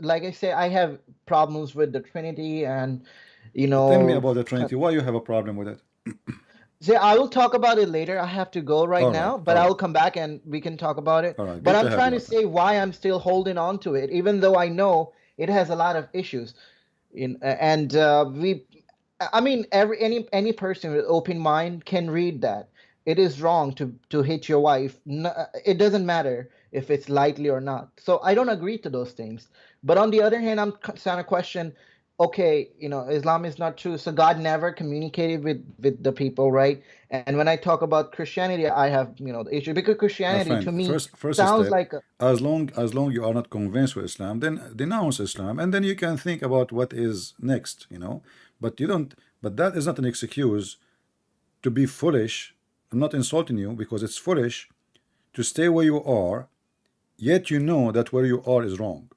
like I say, I have problems with the Trinity, and you Tell me know, about the Trinity. Why you have a problem with it? see, I will talk about it later. I have to go right All right, now, but all I right, will come back and we can talk about it. all right. But Good to I'm have trying you, to my friend. say why I'm still holding on to it, even though I know it has a lot of issues. And I mean, any person with open mind can read that. It is wrong to hit your wife. It doesn't matter if it's lightly or not. So I don't agree to those things. But on the other hand, I'm trying to question. Okay, Islam is not true. So God never communicated with the people, right? And when I talk about Christianity, I have the issue because My Christianity to friend, me first sounds step, like as long you are not convinced with Islam, then denounce Islam, and then you can think about what is next. But you don't. But that is not an excuse to be foolish. I'm not insulting you because it's foolish to stay where you are, yet you know that where you are is wrong.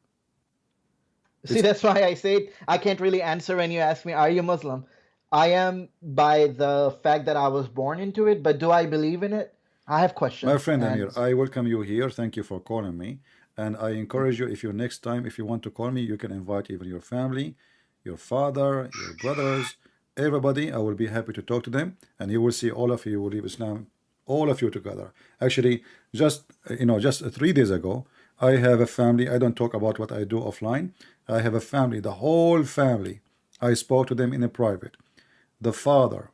See, It's that's why I said I can't really answer when you ask me, are you Muslim? I am by the fact that I was born into it, but do I believe in it? I have My questions. friend And Amir, I welcome you here. Thank you for calling me. And I encourage you, if you next time, if you want to call me, you can invite even your family, your father, your brothers, everybody. I will be happy to talk to them. And you will see all of you will leave Islam, all of you together. Actually, just 3 days ago, I have a family. I don't talk about what I do offline. I have a family, the whole family. I spoke to them in a private. The father,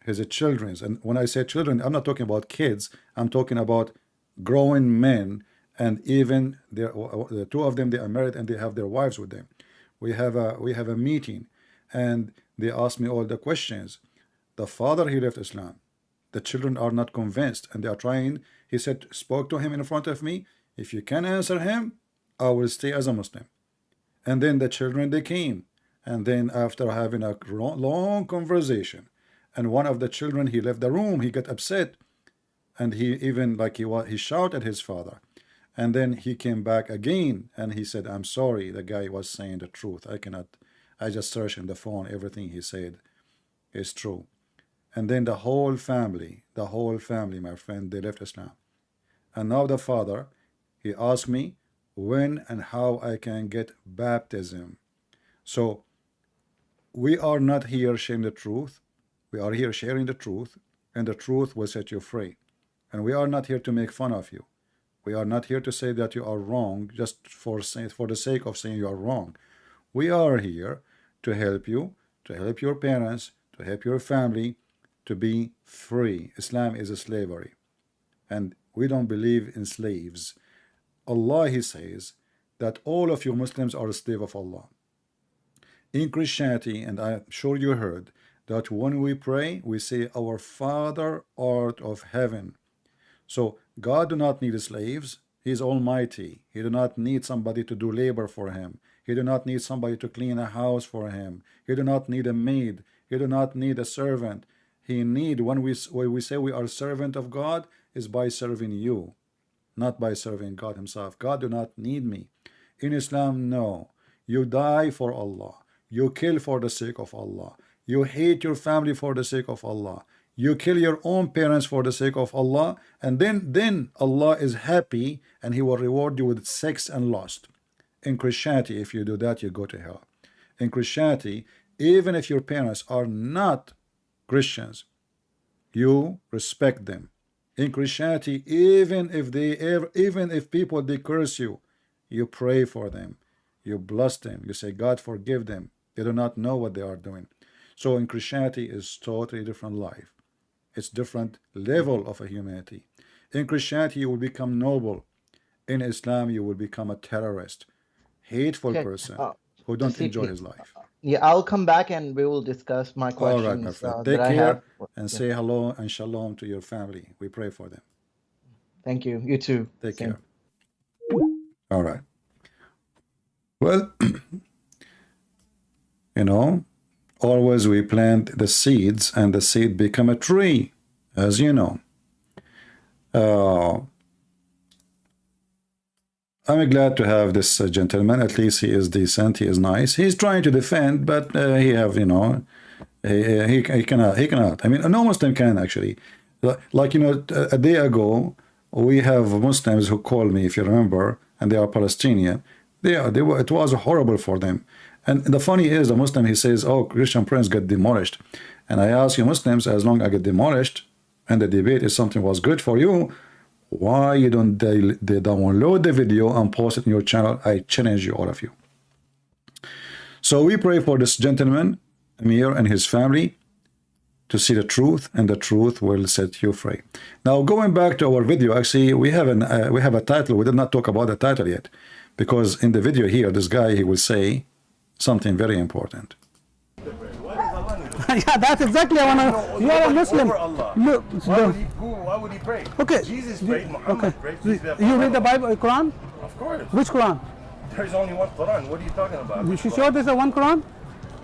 his children's, and when I say children, I'm not talking about kids. I'm talking about grown men, and even the two of them, they are married and they have their wives with them. We have a meeting, and they ask me all the questions. The father, he left Islam. The children are not convinced, and they are trying. He said, spoke to him in front of me. If you can answer him, I will stay as a Muslim. And then the children, they came. And then after having a long conversation, and one of the children, he left the room, he got upset, and he even he shouted at his father. And then he came back again and he said, I'm sorry, the guy was saying the truth. I just searched in the phone, everything he said is true. And then the whole family, my friend, they left Islam. And now the father, he asked me when and how I can get baptism. So we are not here sharing the truth. We are here sharing the truth, and the truth will set you free. And we are not here to make fun of you. We are not here to say that you are wrong just for the sake of saying you are wrong. We are here to help you, to help your parents, to help your family to be free. Islam is a slavery, and we don't believe in slaves. Allah, He says that all of you Muslims are a slave of Allah. In Christianity, and I'm sure you heard, that when we pray, we say, Our Father art of heaven. So God do not need slaves. He is almighty. He do not need somebody to do labor for him. He do not need somebody to clean a house for him. He do not need a maid. He do not need a servant. When we say we are servant of God, is by serving you, not by serving God himself. God do not need me. In Islam, no. You die for Allah. You kill for the sake of Allah. You hate your family for the sake of Allah. You kill your own parents for the sake of Allah, and then Allah is happy and He will reward you with sex and lust. In Christianity, if you do that, you go to hell. In Christianity, Even if your parents are not Christians, you respect them. In Christianity, even if people they curse you, you pray for them, you bless them, you say, God forgive them, they do not know what they are doing. So in Christianity is totally different life. It's different level of a humanity. In Christianity you will become noble. In Islam you will become a terrorist, hateful Okay. person Uh, who the don't enjoy CP. his life. Yeah, I'll come back and we will discuss my All right, my questions friend. that Take I have. care and Yeah. say hello and shalom to your family. We pray for them. Thank you. You too. Take Same. care. All right. Well, you know, always we plant the seeds and the seed become a tree, as you know. I'm glad to have this gentleman. At least he is decent. He is nice. He's trying to defend, but he have, you know, he cannot. I mean, no Muslim can actually. Like, you know, a day ago, we have Muslims who called me, if you remember, and they are Palestinian. It was horrible for them. And the funny is, the Muslim, he says, oh, Christian prince get demolished. And I ask you Muslims, as long as I get demolished, and the debate is something was good for you, why you don't they download the video and post it in your channel? I challenge you, all of you. So we pray for this gentleman, Amir, and his family to see the truth, and the truth will set you free. Now, going back to our video, actually, we have a title. We did not talk about the title yet, because in the video here, this guy, he will say something very important. Yeah, that's exactly I want to. You are a Muslim. Over Allah. Look, Why would he pray? Okay. Jesus prayed. Muhammad Okay. prayed. Peace be upon You read him. the Bible, Quran? Of course. Which Quran? There's only one Quran. What are you talking about? You sure there's a one Quran?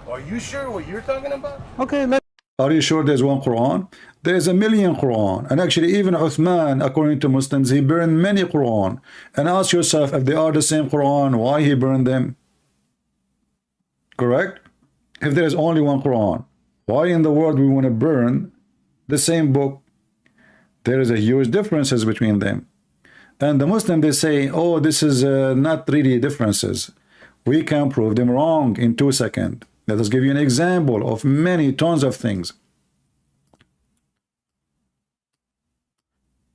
Are you sure what you're talking about? Okay, let. Are you sure there's one Quran? There's a million Quran. And actually, even Uthman, according to Muslims, he burned many Quran. And ask yourself, if they are the same Quran, why he burned them? Correct? If there is only one Quran, why in the world we want to burn the same book? There is a huge differences between them. And the Muslim, they say, oh, this is not really differences. We can prove them wrong in 2 seconds. Let us give you an example of many tons of things.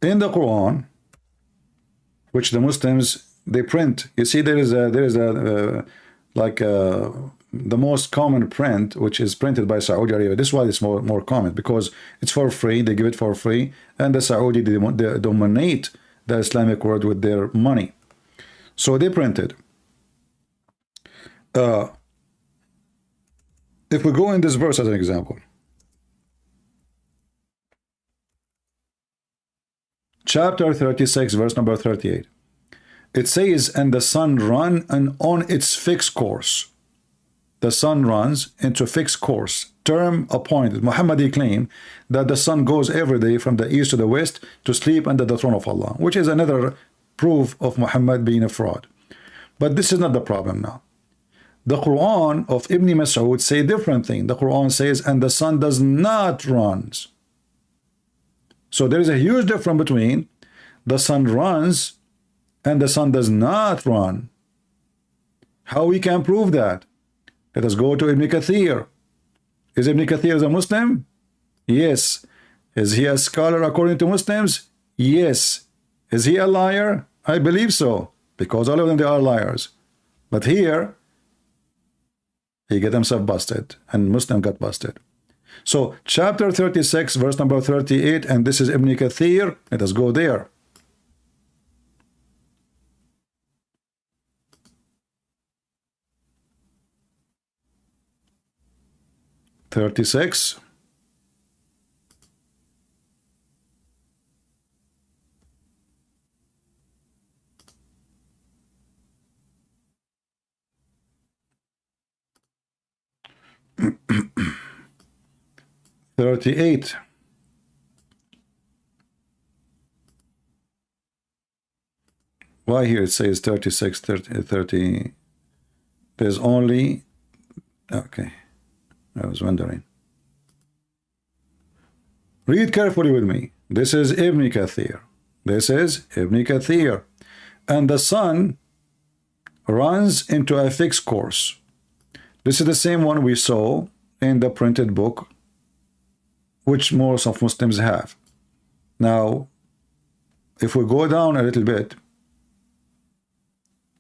In the Quran, which the Muslims, they print, you see there is the most common print, which is printed by Saudi Arabia. This is why it's more common, because it's for free. They give it for free, and the Saudi, they dominate the Islamic world with their money. So they printed. If we go in this verse as an example, chapter 36, verse number 38, it says, and the sun run on its fixed course. The sun runs into fixed course, term appointed. Muhammadi claim that the sun goes every day from the east to the west to sleep under the throne of Allah, which is another proof of Muhammad being a fraud. But this is not the problem now. The Quran of Ibn Mas'ud say different thing. The Quran says, and the sun does not run. So there is a huge difference between the sun runs and the sun does not run. How we can prove that? Let us go to Ibn Kathir. Is Ibn Kathir a Muslim? Yes. Is he a scholar according to Muslims? Yes. Is he a liar? I believe so, because all of them, they are liars. But here, he get himself busted, and Muslim got busted. So, chapter 36, verse number 38, and this is Ibn Kathir. Let us go there. (36). (38). Why here it says 36, 30? There's only, okay, I was wondering. Read carefully with me. This is Ibn Kathir. This is Ibn Kathir. And the sun runs into a fixed course, This is the same one we saw in the printed book, which most of Muslims have. Now, if we go down a little bit,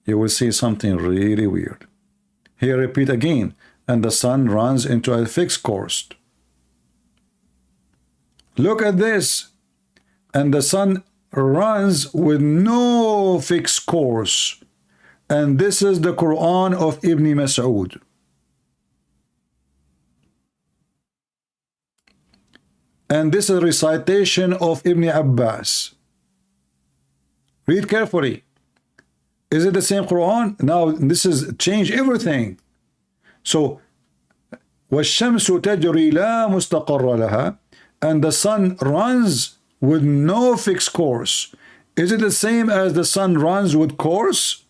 you will see something really weird. Here, repeat again, and the sun runs into a fixed course. Look at this. And the sun runs with no fixed course. And this is the Quran of Ibn Mas'ud. And this is a recitation of Ibn Abbas. Read carefully. Is it the same Quran? Now this is change everything. So وَالشَّمْسُ تَجْرِي لَا مُسْتَقَرَّ لَهَا, and the sun runs with no fixed course. Is it the same as the sun runs with course?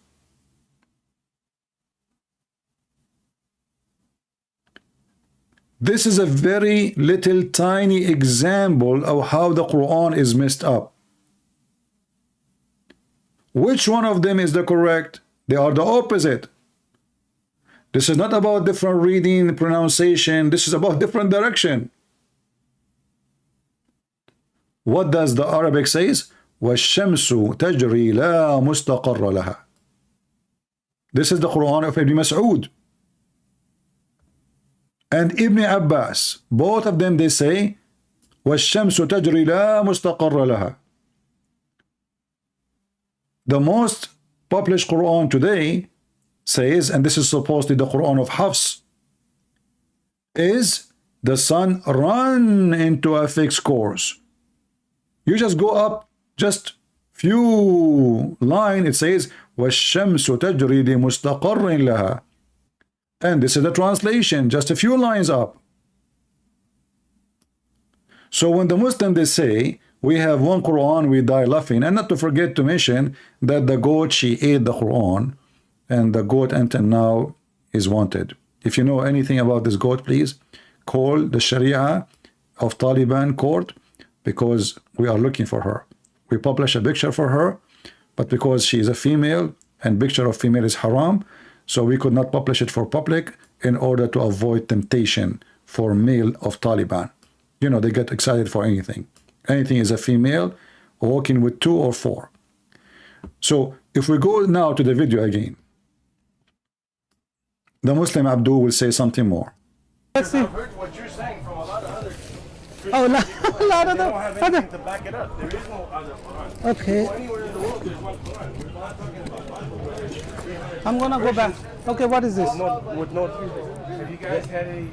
This is a very little tiny example of how the Quran is messed up. Which one of them is the correct? They are the opposite. This is not about different reading, pronunciation. This is about different direction. What does the Arabic says? وَالشَّمْسُ تَجْرِي لَا مُسْتَقَرَّ لَهَا. This is the Quran of Ibn Mas'ud and Ibn Abbas. Both of them, they say وَالشَّمْسُ تَجْرِي لَا مُسْتَقَرَّ لَهَا. The most published Quran today says, and this is supposedly the Quran of Hafs, is the sun run into a fixed course. You just go up just few line, it says وَالشَّمْسُ تَجْرِي لِمُسْتَقَرٍ لَهَا. And this is the translation, just a few lines up. So when the Muslim, they say we have one Quran, we die laughing. And not to forget to mention that the goat, she ate the Quran, and the goat until now is wanted. If you know anything about this goat, please call the Sharia of Taliban court, because we are looking for her. We publish a picture for her, but because she is a female and picture of female is haram, so we could not publish it for public in order to avoid temptation for male of Taliban. You know, they get excited for anything. Anything is a female walking with 2 or 4. So if we go now to the video again, the Muslim Abdul will say something more. Let's see. I've heard what you're saying from a lot of other Oh, Christians. lot of They don't have them. anything to back it up. There is no other Quran. Okay. So anywhere in the world, there's one Quran. We're not talking about Bible where there's 300 I'm gonna go back. Okay, what is this? with no Have you guys had any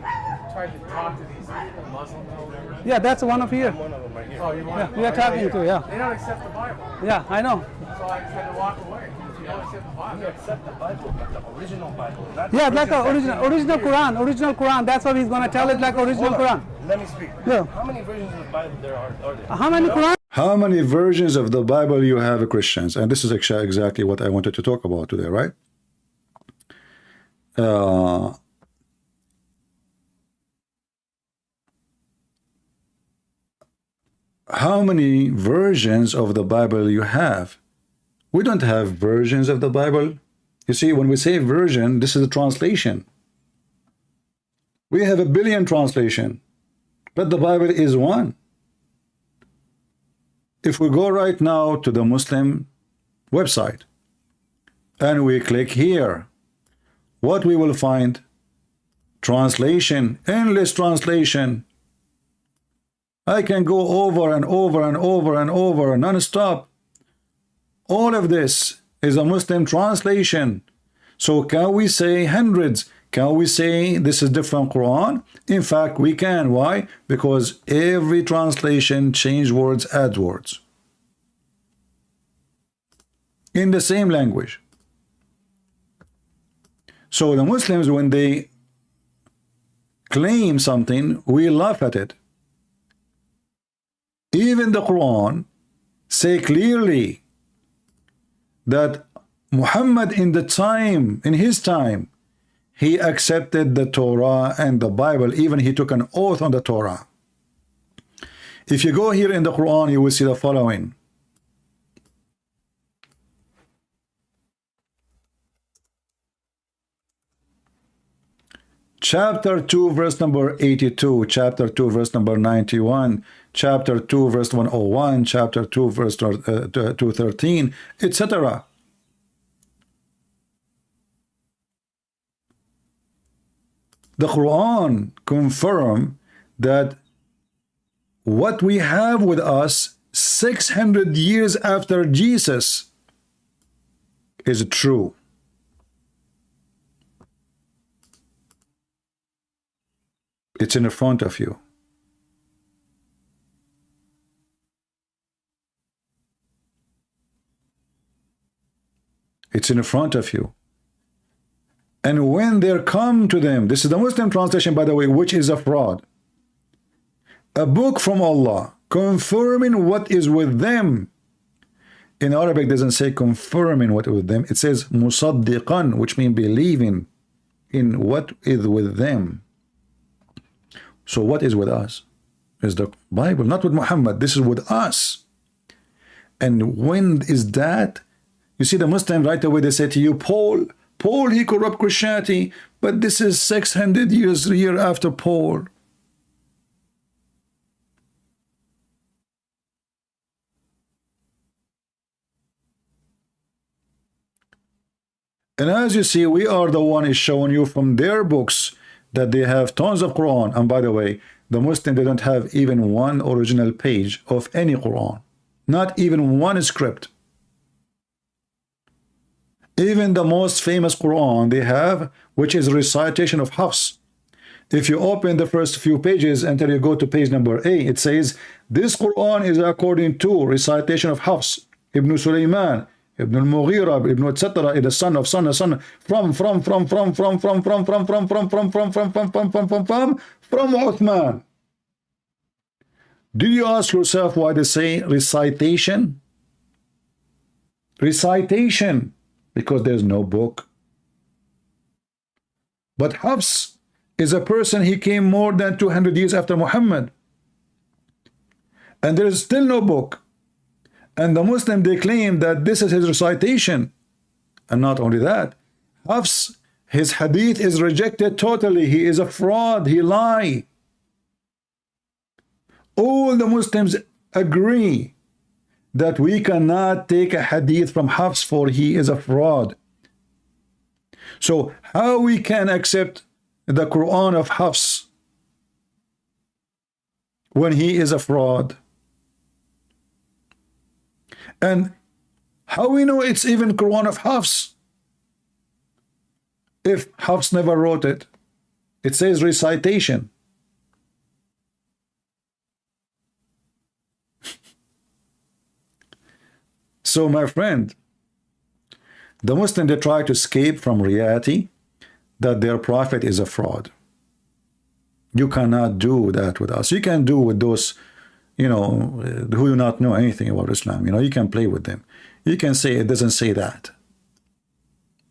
tried to talk to these Muslims or whatever? Yeah, that's one of here. One of them right here. Oh, you Yeah, we are talking to, yeah. They don't accept the Bible. Yeah, I know. So I tried to walk away. If you don't accept the Bible, you accept the Bible, but the original Bible. Not Yeah, the like a version original Quran. That's what he's gonna tell it like original Hold on. Quran. Let me speak. Yeah. How many versions of the Bible there are there? How many Quran? How many versions of the Bible you have, Christians? And this is actually exactly what I wanted to talk about today, right? How many versions of the Bible you have? We don't have versions of the Bible. You see, when we say version, this is a translation. We have a billion translation, but the Bible is one. If we go right now to the Muslim website and we click here, what we will find? Translation, endless translation. I can go over and over and over and over non-stop. All of this is a Muslim translation. So can we say hundreds? Can we say this is different Quran? In fact, we can. Why? Because every translation change words, add words. In the same language. So the Muslims, when they claim something, we laugh at it. Even the Quran say clearly that Muhammad in his time, he accepted the Torah and the Bible. Even he took an oath on the Torah. If you go here in the Quran, you will see the following. Chapter 2, verse number 82, chapter 2, verse number 91, chapter 2, verse 101, chapter 2, verse 213, etc. The Quran confirm that what we have with us 600 years after Jesus is true. It's in the front of you. It's in the front of you. And when there come to them, this is the Muslim translation, by the way, which is a fraud, a book from Allah confirming what is with them. In Arabic, it doesn't say confirming what is with them. It says musaddiqan, which means believing in what is with them. So what is with us? Is the Bible, not with Muhammad. This is with us. And when is that? You see the Muslim right away, they say to you, Paul, he corrupt Christianity, but this is 600 years after Paul. And as you see, we are the one is showing you from their books that they have tons of Quran. And by the way, the Muslim, they don't have even one original page of any Quran. Not even one script. Even the most famous Quran they have, which is recitation of Hafs. If you open the first few pages until you go to page number 8, it says, this Quran is according to recitation of Hafs, Ibn Sulaiman, Ibn al-Mughira, Ibn etc., the son of from Uthman. Did you ask yourself why they say recitation? Recitation, because there's no book. But Hafs is a person, he came more than 200 years after Muhammad. And there is still no book. And the Muslim, they claim that this is his recitation. And not only that, Hafs, his hadith is rejected totally. He is a fraud. He lied. All the Muslims agree that we cannot take a hadith from Hafs, for he is a fraud. So how we can accept the Quran of Hafs when he is a fraud? And how we know it's even Quran of Hafs if Hafs never wrote it? It says recitation. So my friend, the Muslim, they try to escape from reality that their prophet is a fraud. You cannot do that with us. You can do with those, you know, who do not know anything about Islam. You know, you can play with them. You can say it doesn't say that.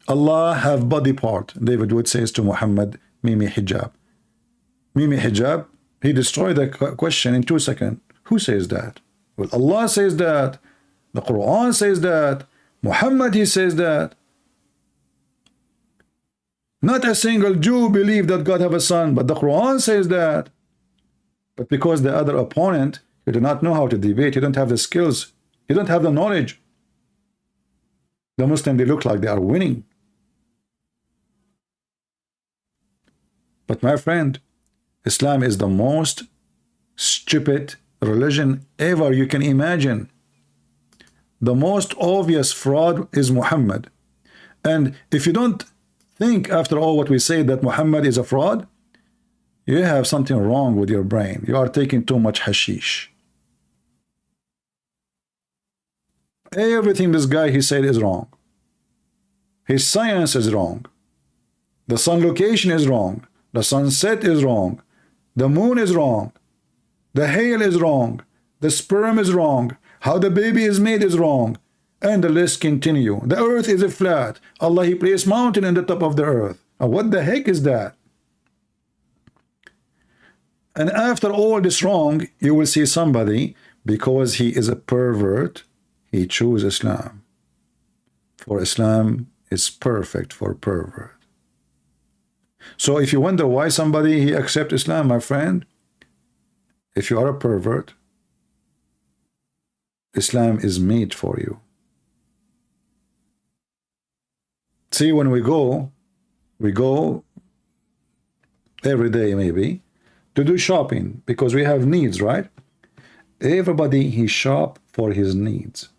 Allah have body part. David Wood says to Muhammad, Mimi hijab. Mimi hijab, he destroyed the question in 2 seconds. Who says that? Well, Allah says that. The Quran says that. Muhammad, he says that. Not a single Jew believed that God have a son, but the Quran says that. But because the other opponent, you do not know how to debate, you don't have the skills, you don't have the knowledge. The Muslim, they look like they are winning. But my friend, Islam is the most stupid religion ever you can imagine. The most obvious fraud is Muhammad. And if you don't think after all what we say that Muhammad is a fraud, you have something wrong with your brain. You are taking too much hashish. Everything this guy he said is wrong. His science is wrong. The sun location is wrong. The sunset is wrong. The moon is wrong. The hail is wrong. The sperm is wrong. How the baby is made is wrong. And the list continue. The earth is flat. Allah, he placed mountain in the top of the earth. What the heck is that? And after all this wrong, you will see somebody, because he is a pervert, he chooses Islam. For Islam is perfect for pervert. So if you wonder why somebody he accept Islam, my friend, if you are a pervert, Islam is made for you. See, when we go every day maybe to do shopping because we have needs, right? Everybody he shop for his needs.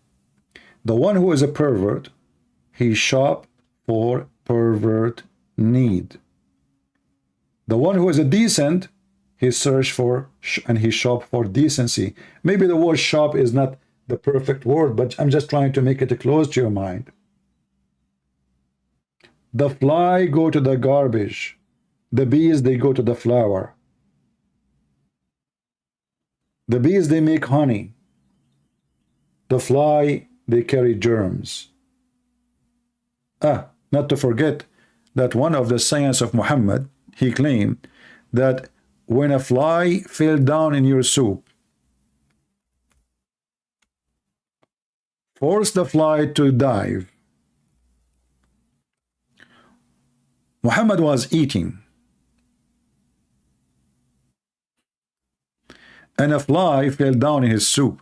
The one who is a pervert, he shop for pervert need. The one who is a decent, he search for and he shop for decency. Maybe the word shop is not the perfect word, but I'm just trying to make it close to your mind. The fly go to the garbage. The bees, they go to the flower. The bees, they make honey. The fly, they carry germs. Not to forget that one of the sayings of Muhammad, he claimed that when a fly fell down in your soup, force the fly to dive. Muhammad was eating, and a fly fell down in his soup.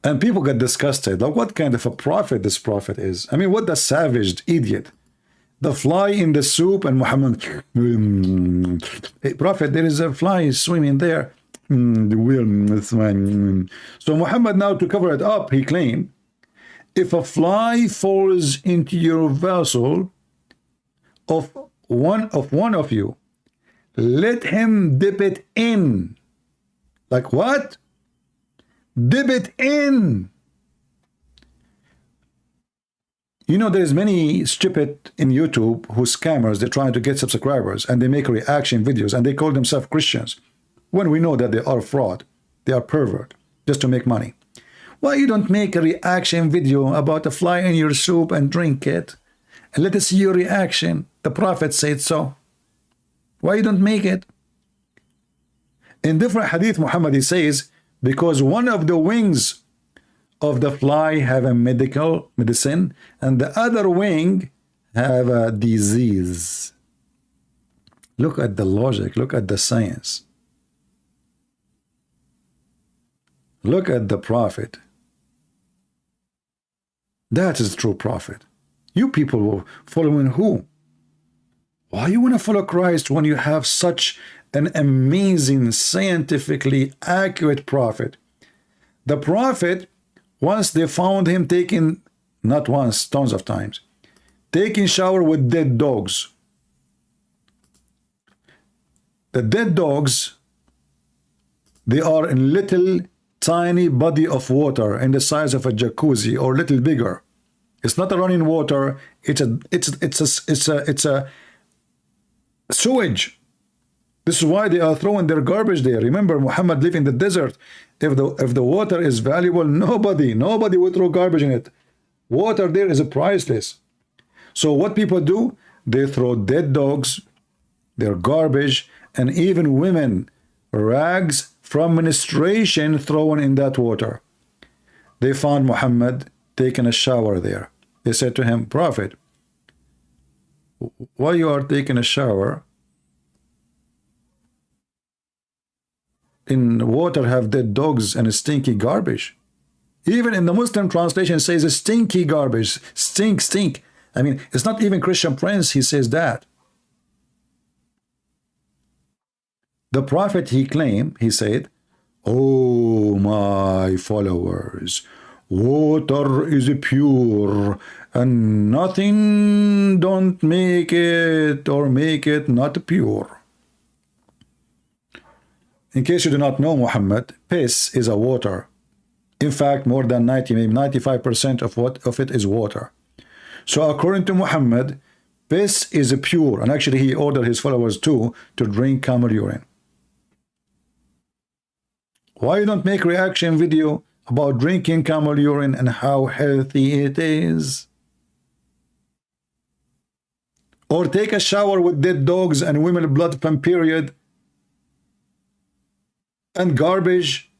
And people get disgusted. Like, what kind of a prophet this prophet is? I mean, what the savage idiot. The fly in the soup, and Muhammad, hey, prophet, there is a fly swimming there. So Muhammad, now to cover it up, he claimed, if a fly falls into your vessel of one of you, let him dip it in. Like what? Dip it in. You know, there's many stupid in YouTube who scammers. They're trying to get subscribers and they make reaction videos and they call themselves Christians when we know that they are fraud. They are pervert just to make money. Why you don't make a reaction video about a fly in your soup and drink it and let us see your reaction? The Prophet said so. Why you don't make it? In different hadith, Muhammad, he says, because one of the wings of the fly have a medicine and the other wing have a disease. Look at the logic, look at the science. Look at the prophet. That is true prophet. You people will following who? Why you want to follow Christ when you have such an amazing, scientifically accurate prophet? The prophet, once they found him taking, not once, tons of times, taking shower with dead dogs. The dead dogs, they are in little tiny body of water in the size of a jacuzzi or little bigger. It's not a running water. It's a sewage. This is why they are throwing their garbage there. Remember, Muhammad lived in the desert. If the water is valuable, nobody would throw garbage in it. Water there is priceless. So what people do, they throw dead dogs, their garbage, and even women, rags from menstruation thrown in that water. They found Muhammad taking a shower there. They said to him, Prophet, why you are taking a shower in water have dead dogs and stinky garbage? Even in the Muslim translation it says stinky garbage, stink. I mean, it's not even Christian Prince, he says that. The Prophet, he claimed, he said, oh my followers, water is pure and nothing don't make it or make it not pure. In case you do not know, Muhammad, piss is a water. In fact, more than 90, maybe 95% of it is water. So according to Muhammad, piss is pure, and actually he ordered his followers too to drink camel urine. Why you don't make reaction video about drinking camel urine and how healthy it is? Or take a shower with dead dogs and women blood from period and garbage,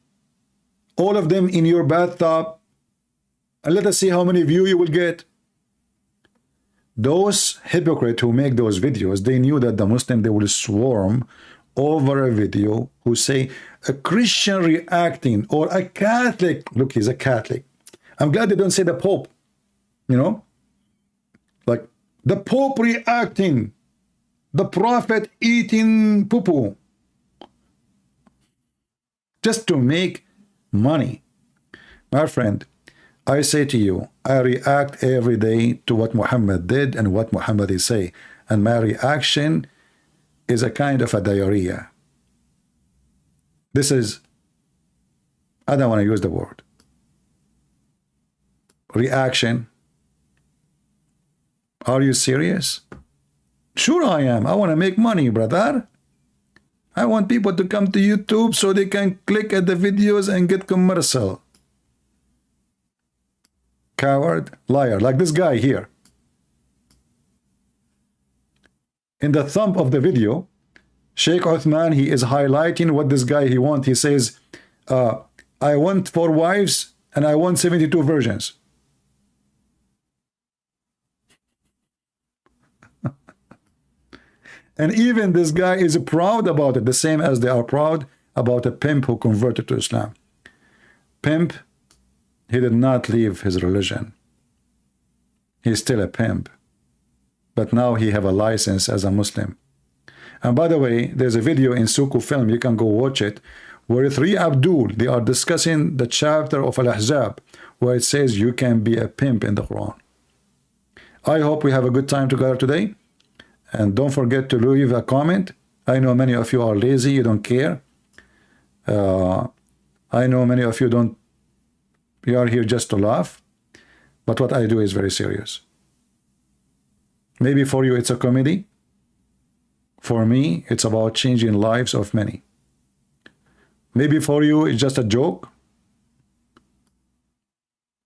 all of them in your bathtub, and let us see how many views you will get. Those hypocrites who make those videos, they knew that the Muslim, they will swarm over a video who say a Christian reacting or a Catholic. Look, he's a Catholic. I'm glad they don't say the Pope, you know, like the Pope reacting, the Prophet eating poo-poo, just to make money. My friend, I say to you, I react every day to what Muhammad did and what Muhammad is saying, and my reaction is a kind of a diarrhea. This is, I don't want to use the word. Reaction. Are you serious? Sure I am. I want to make money, brother. I want people to come to YouTube so they can click at the videos and get commercial. Coward, liar, like this guy here. In the thumb of the video, Sheikh Uthman, he is highlighting what this guy he wants. He says, I want 4 wives and I want 72 virgins. And even this guy is proud about it, the same as they are proud about a pimp who converted to Islam. Pimp, he did not leave his religion. He's still a pimp. But now he have a license as a Muslim. And by the way, there's a video in Suku Film, you can go watch it, where 3 Abdul, they are discussing the chapter of Al-Ahzab, where it says you can be a pimp in the Quran. I hope we have a good time together today. And don't forget to leave a comment. I know many of you are lazy, you don't care. I know many of you don't, you are here just to laugh. But what I do is very serious. Maybe for you it's a comedy. For me, it's about changing lives of many. Maybe for you it's just a joke.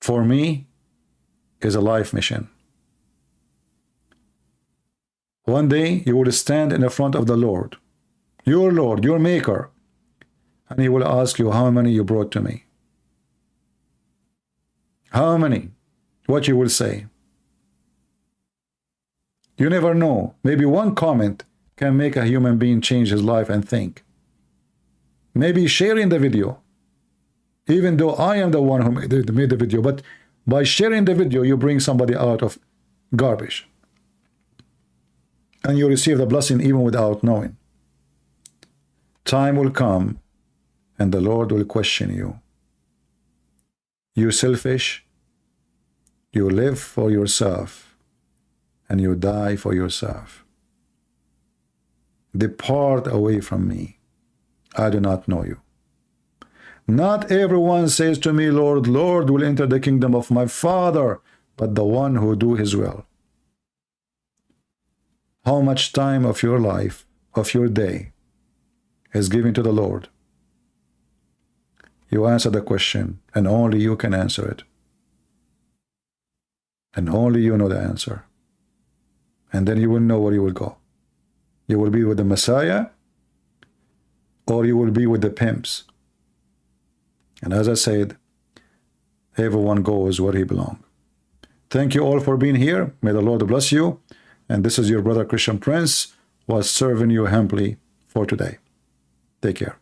For me, it's a life mission. One day you will stand in the front of the Lord, your maker, and he will ask you how many you brought to me. How many? What you will say. You never know. Maybe one comment can make a human being change his life and think. Maybe sharing the video, even though I am the one who made the video, but by sharing the video, you bring somebody out of garbage. And you receive the blessing even without knowing. Time will come and the Lord will question you. You selfish, you live for yourself, and you die for yourself. Depart away from me. I do not know you. Not everyone says to me, Lord, Lord, will enter the kingdom of my Father, but the one who do his will. How much time of your life, of your day, is given to the Lord? You answer the question, and only you can answer it. And only you know the answer. And then you will know where you will go. You will be with the Messiah, or you will be with the pimps. And as I said, everyone goes where he belongs. Thank you all for being here. May the Lord bless you. And this is your brother Christian Prince, was serving you humbly for today. Take care.